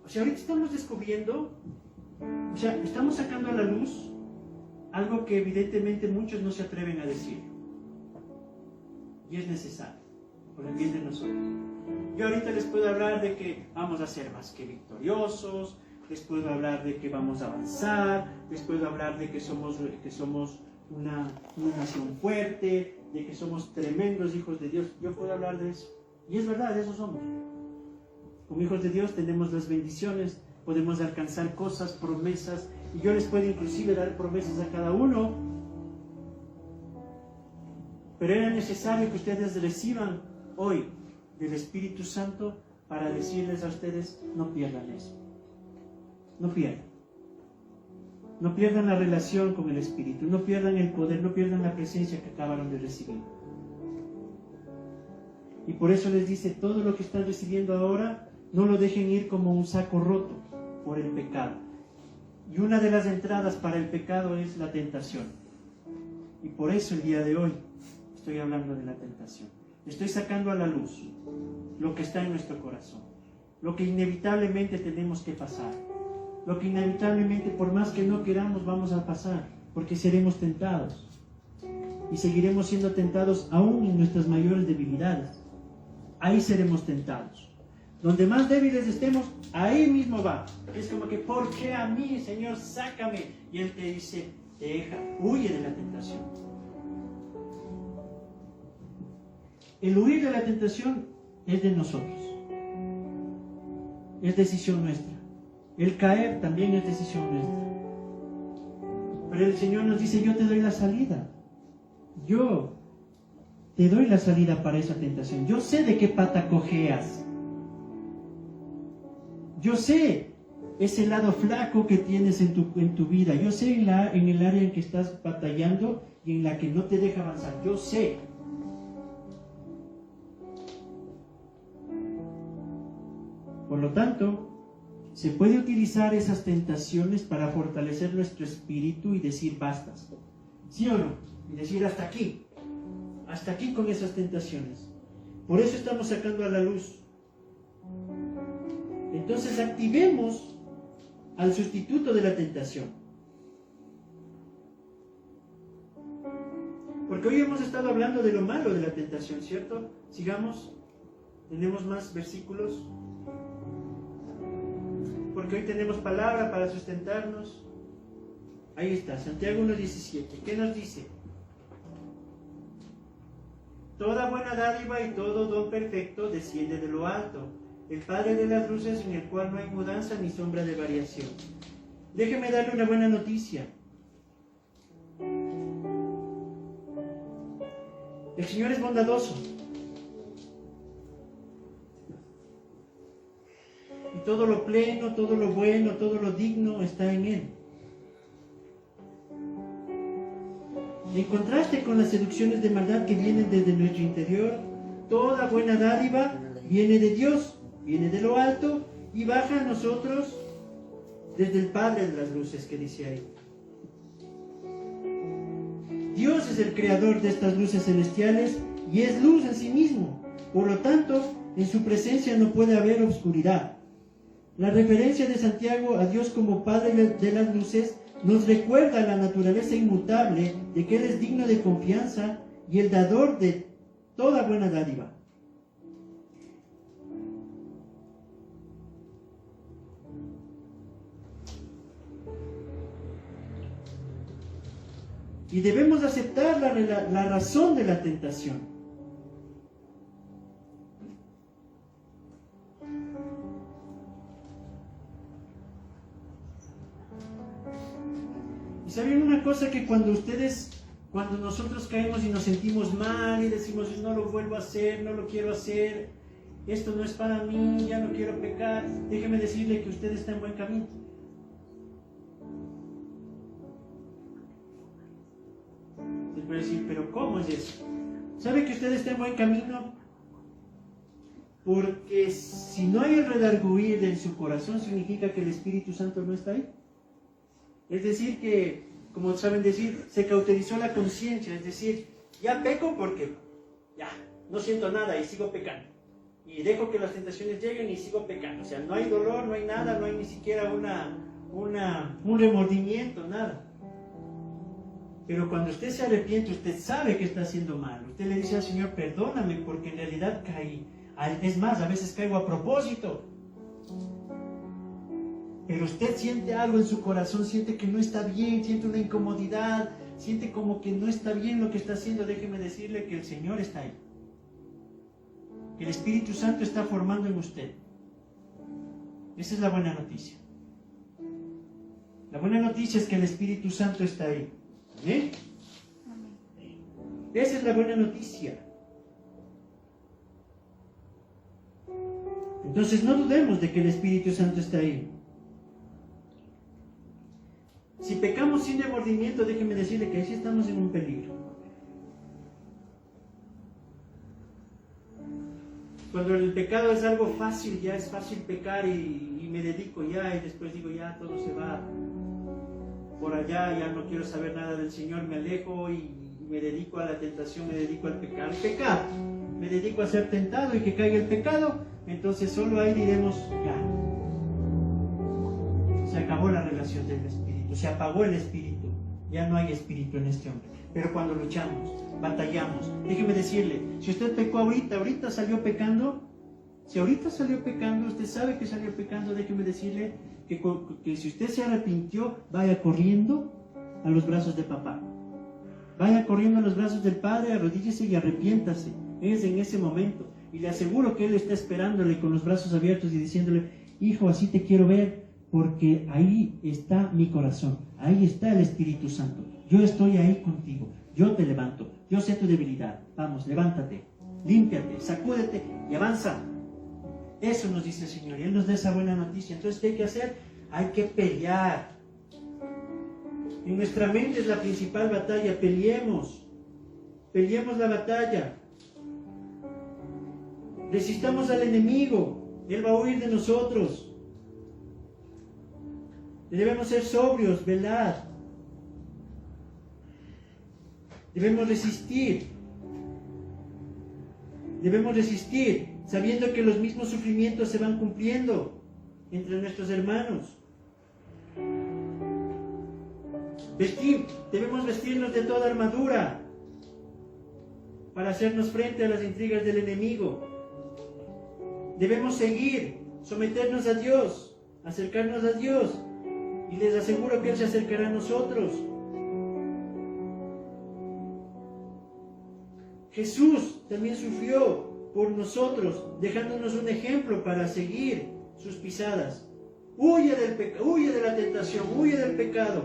O sea, ahorita estamos descubriendo, o sea, estamos sacando a la luz algo que evidentemente muchos no se atreven a decir. Y es necesario, por el bien de nosotros. Yo ahorita les puedo hablar de que vamos a ser más que victoriosos, les puedo hablar de que vamos a avanzar, les puedo hablar de que somos una nación fuerte, de que somos tremendos hijos de Dios. Yo puedo hablar de eso. Y es verdad, de eso somos. Como hijos de Dios tenemos las bendiciones, podemos alcanzar cosas, promesas, y yo les puedo inclusive dar promesas a cada uno. Pero era necesario que ustedes reciban hoy del Espíritu Santo para decirles a ustedes, no pierdan eso. No pierdan. No pierdan la relación con el Espíritu, no pierdan el poder, no pierdan la presencia que acabaron de recibir. Y por eso les dice, todo lo que están recibiendo ahora, no lo dejen ir como un saco roto por el pecado. Y una de las entradas para el pecado es la tentación. Y por eso el día de hoy estoy hablando de la tentación. Estoy sacando a la luz lo que está en nuestro corazón, lo que inevitablemente tenemos que pasar, lo que inevitablemente, por más que no queramos, vamos a pasar, porque seremos tentados. Y seguiremos siendo tentados aún en nuestras mayores debilidades. Ahí seremos tentados. Donde más débiles estemos, ahí mismo va. Es como que, ¿por qué a mí, Señor? Sácame. Y Él te dice, deja, huye de la tentación. El huir de la tentación es de nosotros. Es decisión nuestra. El caer también es decisión nuestra. Pero el Señor nos dice, yo te doy la salida. Yo te doy la salida para esa tentación. Yo sé de qué pata cojeas. Yo sé ese lado flaco que tienes en tu vida. Yo sé en el área en que estás batallando y en la que no te deja avanzar. Yo sé. Por lo tanto, se puede utilizar esas tentaciones para fortalecer nuestro espíritu y decir bastas. ¿Sí o no? Y decir hasta aquí con esas tentaciones. Por eso estamos sacando a la luz. Entonces activemos al sustituto de la tentación. Porque hoy hemos estado hablando de lo malo de la tentación, ¿cierto? Sigamos. Tenemos más versículos. Porque hoy tenemos palabra para sustentarnos. Ahí está, Santiago 1:17. ¿Qué nos dice? Toda buena dádiva y todo don perfecto desciende de lo alto, el Padre de las luces, en el cual no hay mudanza ni sombra de variación. Déjeme darle una buena noticia. El Señor es bondadoso. Y todo lo pleno, todo lo bueno, todo lo digno está en Él. En contraste con las seducciones de maldad que vienen desde nuestro interior, toda buena dádiva viene de Dios, viene de lo alto y baja a nosotros desde el Padre de las luces, que dice ahí. Dios es el creador de estas luces celestiales y es luz en sí mismo. Por lo tanto, en su presencia no puede haber oscuridad. La referencia de Santiago a Dios como Padre de las luces nos recuerda la naturaleza inmutable de que Él es digno de confianza y el dador de toda buena dádiva. Y debemos aceptar la razón de la tentación. Y saben una cosa, que cuando nosotros caemos y nos sentimos mal y decimos no lo vuelvo a hacer, no lo quiero hacer, esto no es para mí, ya no quiero pecar, déjeme decirle que usted está en buen camino. Se puede decir, pero ¿cómo es eso? ¿Sabe que usted está en buen camino? Porque si no hay el redarguir en su corazón, significa que el Espíritu Santo no está ahí. Es decir que, como saben decir, se cauterizó la conciencia, es decir, ya peco porque ya no siento nada y sigo pecando. Y dejo que las tentaciones lleguen y sigo pecando. O sea, no hay dolor, no hay nada, no hay ni siquiera un remordimiento, nada. Pero cuando usted se arrepiente, usted sabe que está haciendo mal. Usted le dice al Señor, perdóname porque en realidad caí. Es más, a veces caigo a propósito. Pero usted siente algo en su corazón, siente que no está bien, siente una incomodidad, siente como que no está bien lo que está haciendo. Déjeme decirle que el Señor está ahí. Que el Espíritu Santo está formando en usted. Esa es la buena noticia. La buena noticia es que el Espíritu Santo está ahí. ¿Amén? Esa es la buena noticia. Entonces no dudemos de que el Espíritu Santo está ahí. Si pecamos sin remordimiento, déjeme decirle que ahí sí estamos en un peligro. Cuando el pecado es algo fácil, ya es fácil pecar y me dedico ya, y después digo ya todo se va por allá, ya no quiero saber nada del Señor, me alejo y me dedico a la tentación, me dedico al pecado. Me dedico a ser tentado y que caiga el pecado, entonces solo ahí diremos ya. Se acabó la relación del Espíritu, se apagó el Espíritu, ya no hay Espíritu en este hombre. Pero cuando luchamos, batallamos, déjeme decirle, si usted pecó ahorita salió pecando, si ahorita salió pecando, usted sabe que salió pecando, déjeme decirle que si usted se arrepintió, vaya corriendo a los brazos de papá. Vaya corriendo a los brazos del Padre, arrodíllese y arrepiéntase. Es en ese momento. Y le aseguro que Él está esperándole con los brazos abiertos y diciéndole, hijo, así te quiero ver, porque ahí está mi corazón, ahí está el Espíritu Santo. Yo estoy ahí contigo, yo te levanto, yo sé tu debilidad. Vamos, levántate, límpiate, sacúdete y avanza. Eso nos dice el Señor y Él nos da esa buena noticia. Entonces, ¿qué hay que hacer? Hay que pelear. En nuestra mente es la principal batalla. Peleemos la batalla. Resistamos al enemigo. Él va a huir de nosotros. Debemos ser sobrios, velad. Debemos resistir. Debemos resistir, sabiendo que los mismos sufrimientos se van cumpliendo entre nuestros hermanos. Debemos vestirnos de toda armadura para hacernos frente a las intrigas del enemigo. Debemos seguir, someternos a Dios, acercarnos a Dios, y les aseguro que Él se acercará a nosotros. Jesús también sufrió por nosotros, dejándonos un ejemplo para seguir sus pisadas. Huye de la tentación, huye del pecado,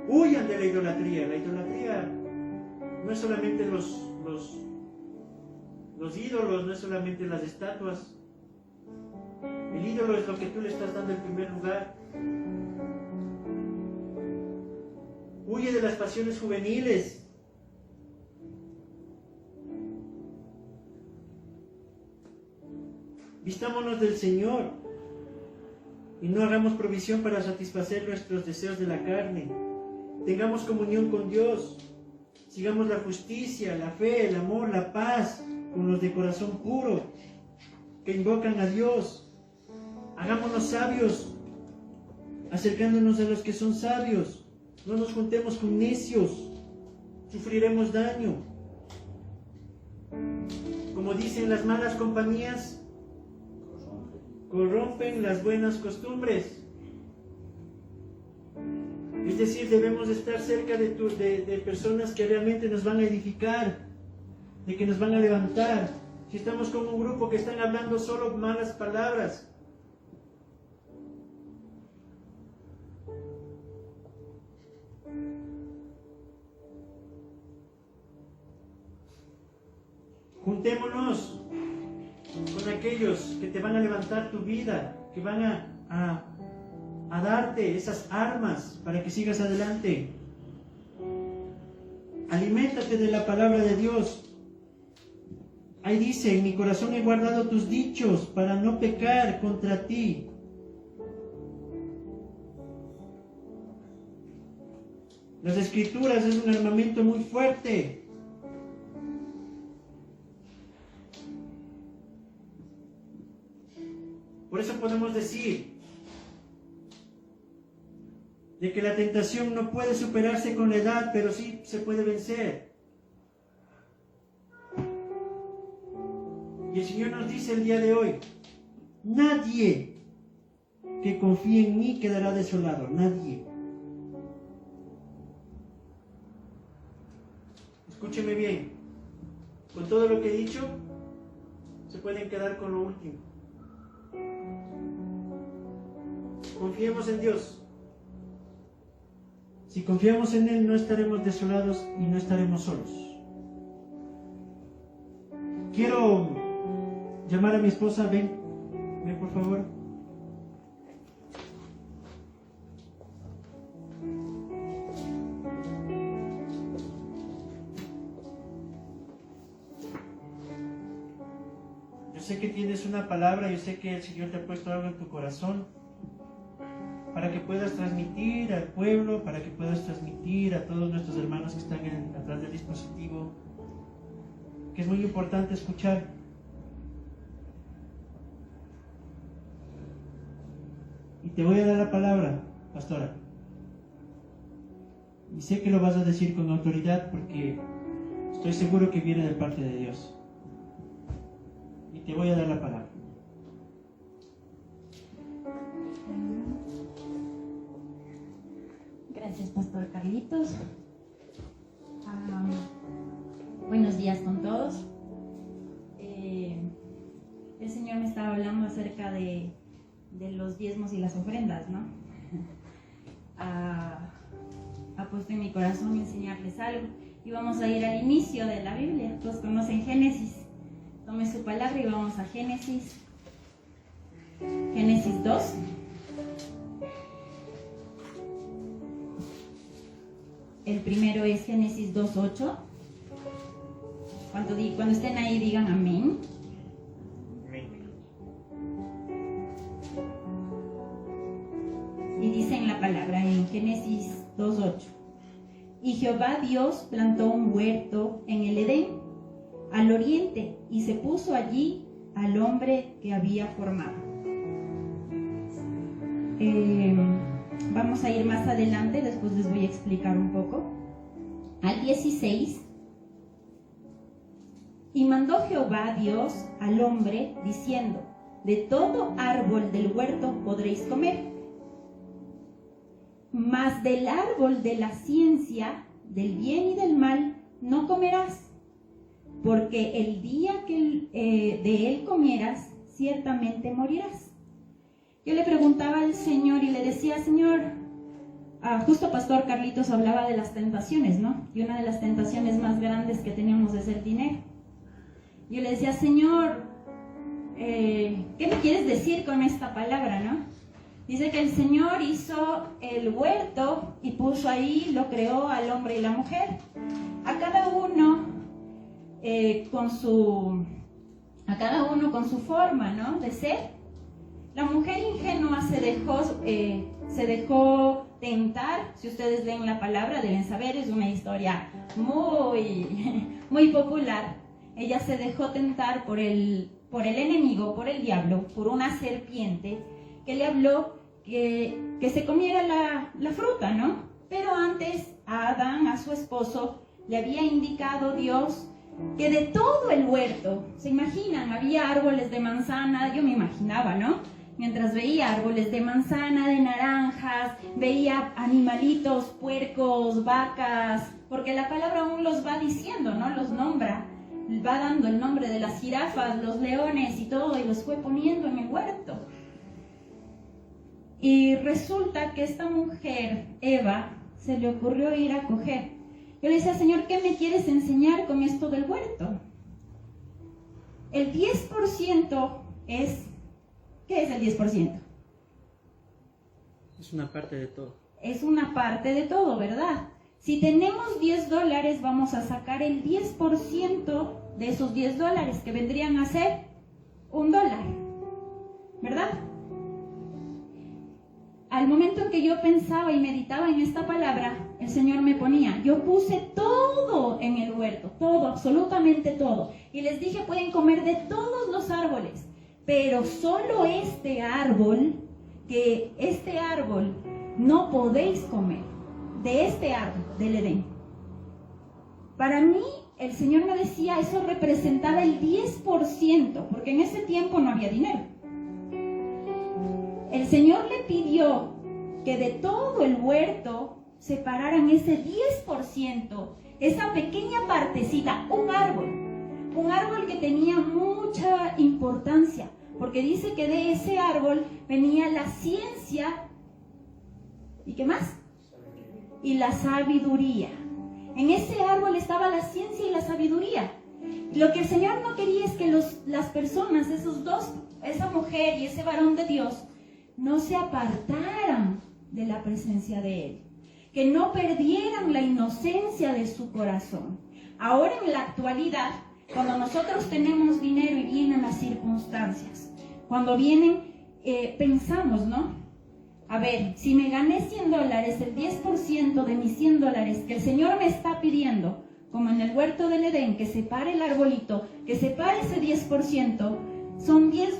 huyan de la idolatría. La idolatría no es solamente los ídolos, no es solamente las estatuas. El ídolo es lo que tú le estás dando en primer lugar. Huye de las pasiones juveniles. Vistámonos del Señor y no hagamos provisión para satisfacer nuestros deseos de la carne. Tengamos comunión con Dios. Sigamos la justicia, la fe, el amor, la paz con los de corazón puro que invocan a Dios. Hagámonos sabios, acercándonos a los que son sabios. No nos juntemos con necios, sufriremos daño. Como dicen, las malas compañías corrompen las buenas costumbres. Es decir, debemos estar cerca de personas que realmente nos van a edificar, de que nos van a levantar. Si estamos con un grupo que están hablando solo malas palabras, juntémonos con aquellos que te van a levantar tu vida, que van a darte esas armas para que sigas adelante. Aliméntate de la palabra de Dios. Ahí dice, en mi corazón he guardado tus dichos para no pecar contra ti. Las Escrituras es un armamento muy fuerte. Por eso podemos decir de que la tentación no puede superarse con la edad, pero sí se puede vencer. Y el Señor nos dice el día de hoy, nadie que confíe en mí quedará desolado, nadie. Escúcheme bien, con todo lo que he dicho, se pueden quedar con lo último. Confiemos en Dios. Si confiamos en Él, no estaremos desolados y no estaremos solos. Quiero llamar a mi esposa. Ven por favor. Yo sé que tienes una palabra, yo sé que el Señor te ha puesto algo en tu corazón para que puedas transmitir al pueblo, para que puedas transmitir a todos nuestros hermanos que están atrás del dispositivo, que es muy importante escuchar. Y te voy a dar la palabra, pastora. Y sé que lo vas a decir con autoridad porque estoy seguro que viene de parte de Dios. Y te voy a dar la palabra. Gracias, Pastor Carlitos. Buenos días con todos. El Señor me estaba hablando acerca de los diezmos y las ofrendas, ¿no? Ha puesto en mi corazón enseñarles algo. Y vamos a ir al inicio de la Biblia. Todos conocen Génesis. Tome su palabra y vamos a Génesis. Génesis 2. El primero es Génesis 2:8. Cuando estén ahí digan amén. Y dice en la palabra, en Génesis 2:8, y Jehová Dios plantó un huerto en el Edén, al oriente, y se puso allí al hombre que había formado. Vamos a ir más adelante, después les voy a explicar un poco. Al 16, y mandó Jehová Dios al hombre, diciendo, de todo árbol del huerto podréis comer, mas del árbol de la ciencia, del bien y del mal, no comerás, porque el día que de él comieras, ciertamente morirás. Yo le preguntaba al Señor y le decía, Señor, justo Pastor Carlitos hablaba de las tentaciones, ¿no? Y una de las tentaciones más grandes que tenemos es el dinero. Yo le decía, Señor, ¿qué me quieres decir con esta palabra, no? Dice que el Señor hizo el huerto y puso ahí, lo creó al hombre y la mujer. A cada uno con su forma, ¿no? De ser. La mujer ingenua se dejó tentar. Si ustedes leen la palabra, deben saber, es una historia muy popular. Ella se dejó tentar por el enemigo, por el diablo, por una serpiente que le habló que se comiera la fruta, ¿no? Pero antes a Adán, a su esposo, le había indicado Dios que de todo el huerto, ¿se imaginan? Había árboles de manzana, yo me imaginaba, ¿no? Mientras veía árboles de manzana, de naranjas, veía animalitos, puercos, vacas, porque la palabra aún los va diciendo, ¿no? Los nombra, va dando el nombre de las jirafas, los leones y todo, y los fue poniendo en el huerto. Y resulta que esta mujer, Eva, se le ocurrió ir a coger. Yo le decía, Señor, ¿qué me quieres enseñar con esto del huerto? El 10% es... ¿Qué es el 10%? Es una parte de todo. Es una parte de todo, ¿verdad? Si tenemos $10, vamos a sacar el 10% de esos $10, que vendrían a ser $1, ¿verdad? Al momento en que yo pensaba y meditaba en esta palabra, el Señor me ponía, yo puse todo en el huerto, todo, absolutamente todo. Y les dije, pueden comer de todos los árboles, pero solo este árbol no podéis comer, de este árbol, del Edén. Para mí, el Señor me decía, eso representaba el 10%, porque en ese tiempo no había dinero. El Señor le pidió que de todo el huerto separaran ese 10%, esa pequeña partecita, un árbol que tenía mucha importancia, porque dice que de ese árbol venía la ciencia, ¿y qué más? Y la sabiduría. En ese árbol estaba la ciencia y la sabiduría. Lo que el Señor no quería es que las personas, esos dos, esa mujer y ese varón de Dios, no se apartaran de la presencia de Él, que no perdieran la inocencia de su corazón. Ahora en la actualidad, cuando nosotros tenemos dinero y vienen las circunstancias, cuando vienen, pensamos, ¿no? A ver, si me gané $100, el 10% de mis $100 que el Señor me está pidiendo, como en el huerto del Edén, que separe el arbolito, que separe ese 10%, son $10.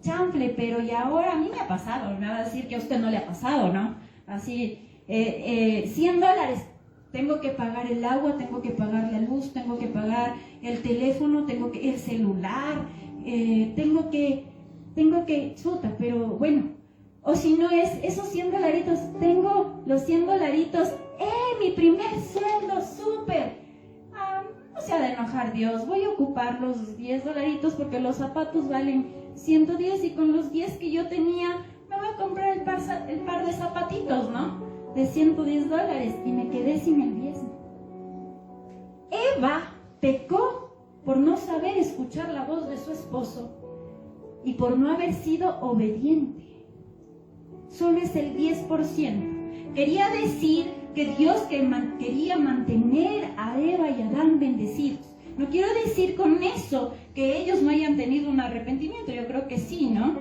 Chanfle, pero y ahora a mí me ha pasado, me va a decir que a usted no le ha pasado, ¿no? Así, $100, tengo que pagar el agua, tengo que pagar la luz, tengo que pagar el teléfono, el celular, tengo que, chuta, pero bueno, o si no es esos $100, tengo los $100, mi primer sueldo, súper. No se ha de enojar Dios, voy a ocupar los $10 porque los zapatos valen 110 y con los 10 que yo tenía me voy a comprar el par de zapatitos, ¿no? De $110 y me quedé sin el diezmo. Eva pecó por no saber escuchar la voz de su esposo y por no haber sido obediente. Solo es el 10%. Quería decir que Dios quería mantener a Eva y a Adán bendecidos. No quiero decir con eso que ellos no hayan tenido un arrepentimiento, yo creo que sí, ¿no?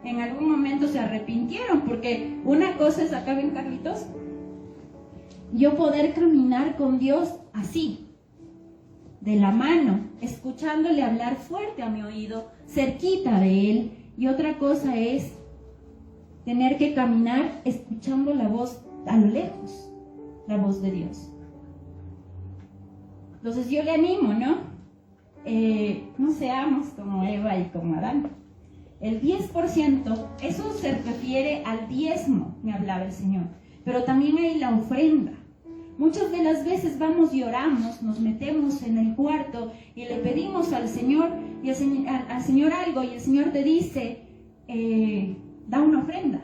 en algún momento se arrepintieron, porque una cosa es, acá ven Carlitos, yo poder caminar con Dios así, de la mano, escuchándole hablar fuerte a mi oído, cerquita de Él, y otra cosa es tener que caminar escuchando la voz a lo lejos, la voz de Dios. Entonces yo le animo, ¿no? No seamos como Eva y como Adán. El 10%, eso se refiere al diezmo, me hablaba el Señor, pero también hay la ofrenda. Muchas de las veces vamos y oramos, nos metemos en el cuarto y le pedimos al Señor y al Señor algo, y el Señor te dice, da una ofrenda,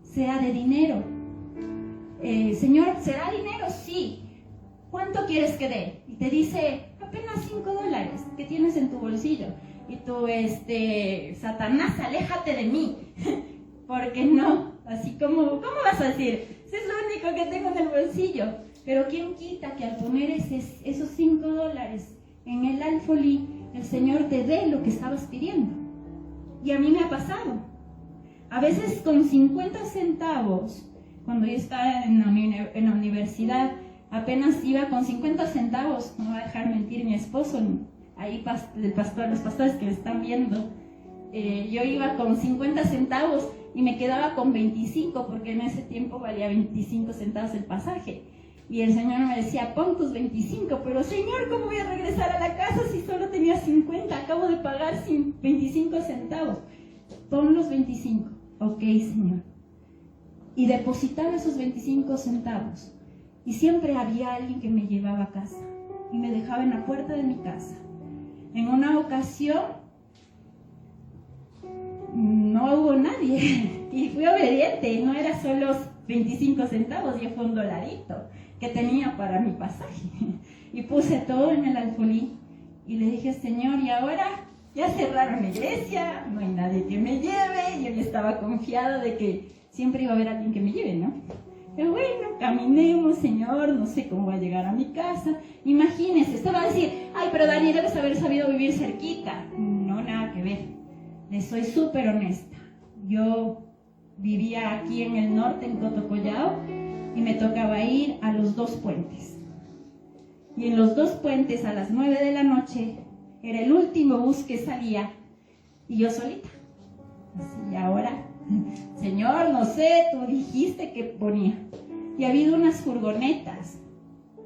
sea de dinero. Señor, ¿será dinero? Sí. ¿Cuánto quieres que dé? Y te dice, apenas $5 que tienes en tu bolsillo. Y tú, Satanás, aléjate de mí. Porque no, así como, ¿cómo vas a decir? Si es lo único que tengo en el bolsillo. Pero ¿quién quita que al poner esos $5 en el alfolí, el Señor te dé lo que estabas pidiendo? Y a mí me ha pasado. A veces con 50 centavos, cuando yo estaba en la universidad, apenas iba con 50 centavos, no va a dejar mentir mi esposo, ahí los pastores que me están viendo, yo iba con 50 centavos y me quedaba con 25, porque en ese tiempo valía 25 centavos el pasaje. Y el Señor me decía, pon tus 25, pero Señor, ¿cómo voy a regresar a la casa si solo tenía 50? Acabo de pagar 25 centavos. Pon los 25. Ok, Señor. Y depositaba esos 25 centavos. Y siempre había alguien que me llevaba a casa y me dejaba en la puerta de mi casa. En una ocasión no hubo nadie y fui obediente, no era solo 25 centavos, ya fue $1 que tenía para mi pasaje. Y puse todo en el alfolí y le dije, Señor, y ahora ya cerraron la iglesia, no hay nadie que me lleve. Yo ya estaba confiada de que siempre iba a haber alguien que me lleve, ¿no? Pero bueno, caminemos, Señor, no sé cómo voy a llegar a mi casa. Imagínense, estaba a decir, ay, pero Dani, debes haber sabido vivir cerquita. No, nada que ver. Les soy súper honesta. Yo vivía aquí en el norte, en Cotocollao, y me tocaba ir a los 2 puentes. Y en los 2 puentes, a las 9 de la noche, era el último bus que salía, y yo solita. Así, ahora, Señor, no sé, tú dijiste que ponía. Y ha habido unas furgonetas.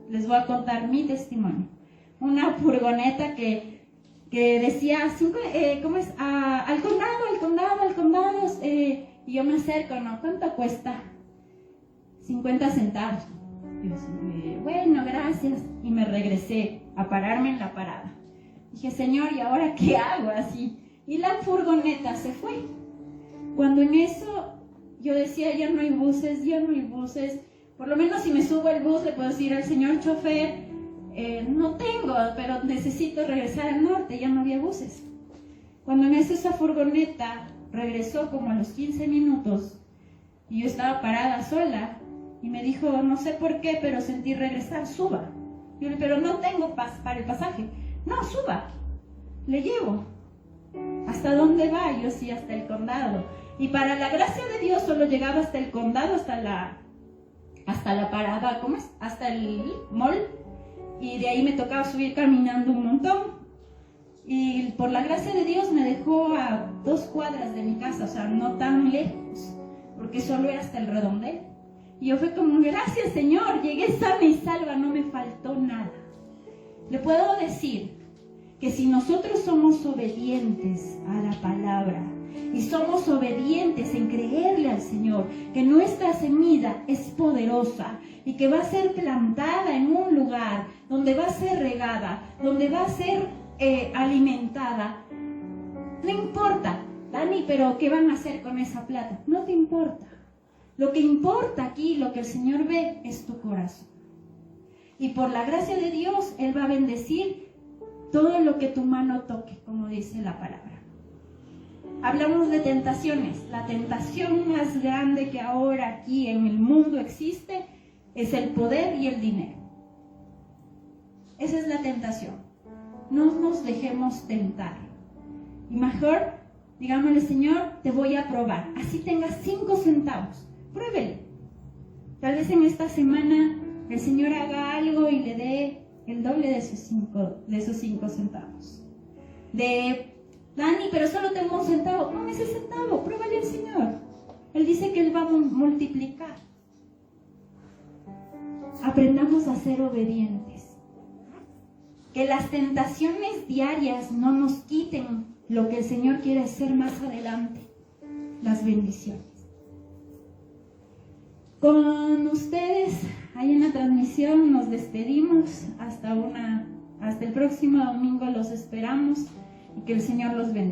Les voy a contar mi testimonio. Una furgoneta que decía, ¿cómo es? Al condado. Y yo me acerco, ¿no? ¿Cuánto cuesta? 50 centavos. Yo bueno, gracias. Y me regresé a pararme en la parada. Dije, Señor, ¿y ahora qué hago? Así. Y la furgoneta se fue. Cuando en eso yo decía, ya no hay buses. Por lo menos si me subo al bus le puedo decir al señor chofer, no tengo, pero necesito regresar al norte, ya no había buses. Cuando en eso esa furgoneta regresó como a los 15 minutos y yo estaba parada sola y me dijo, no sé por qué, pero sentí regresar, suba. Yo le dije, pero no tengo para el pasaje. No, suba, le llevo. ¿Hasta dónde va? Yo sí, hasta el condado. Y para la gracia de Dios solo llegaba hasta el condado, hasta la parada, ¿cómo es? Hasta el mall. Y de ahí me tocaba subir caminando un montón. Y por la gracia de Dios me dejó a 2 cuadras de mi casa, o sea, no tan lejos, porque solo era hasta el redondel. Y yo fue como, gracias Señor, llegué sana y salva, no me faltó nada. Le puedo decir que si nosotros somos obedientes a la palabra y somos obedientes en creerle al Señor, que nuestra semilla es poderosa y que va a ser plantada en un lugar donde va a ser regada, donde va a ser alimentada, no importa, Dani, pero ¿qué van a hacer con esa plata? No te importa. Lo que importa aquí, lo que el Señor ve, es tu corazón. Y por la gracia de Dios, Él va a bendecir todo lo que tu mano toque, como dice la palabra. Hablamos de tentaciones. La tentación más grande que ahora aquí en el mundo existe es el poder y el dinero. Esa es la tentación. No nos dejemos tentar. Y mejor Digámosle, Señor, te voy a probar. Así tengas 5 centavos. Pruébele. Tal vez en esta semana el Señor haga algo y le dé el doble de esos 5 centavos. Dani, pero solo tengo 1 centavo. Pon ese centavo, pruébale al Señor. Él dice que Él va a multiplicar. Aprendamos a ser obedientes. Que las tentaciones diarias no nos quiten lo que el Señor quiere hacer más adelante. Las bendiciones. Con ustedes, ahí en la transmisión, nos despedimos. Hasta el próximo domingo los esperamos y que el Señor los bendiga.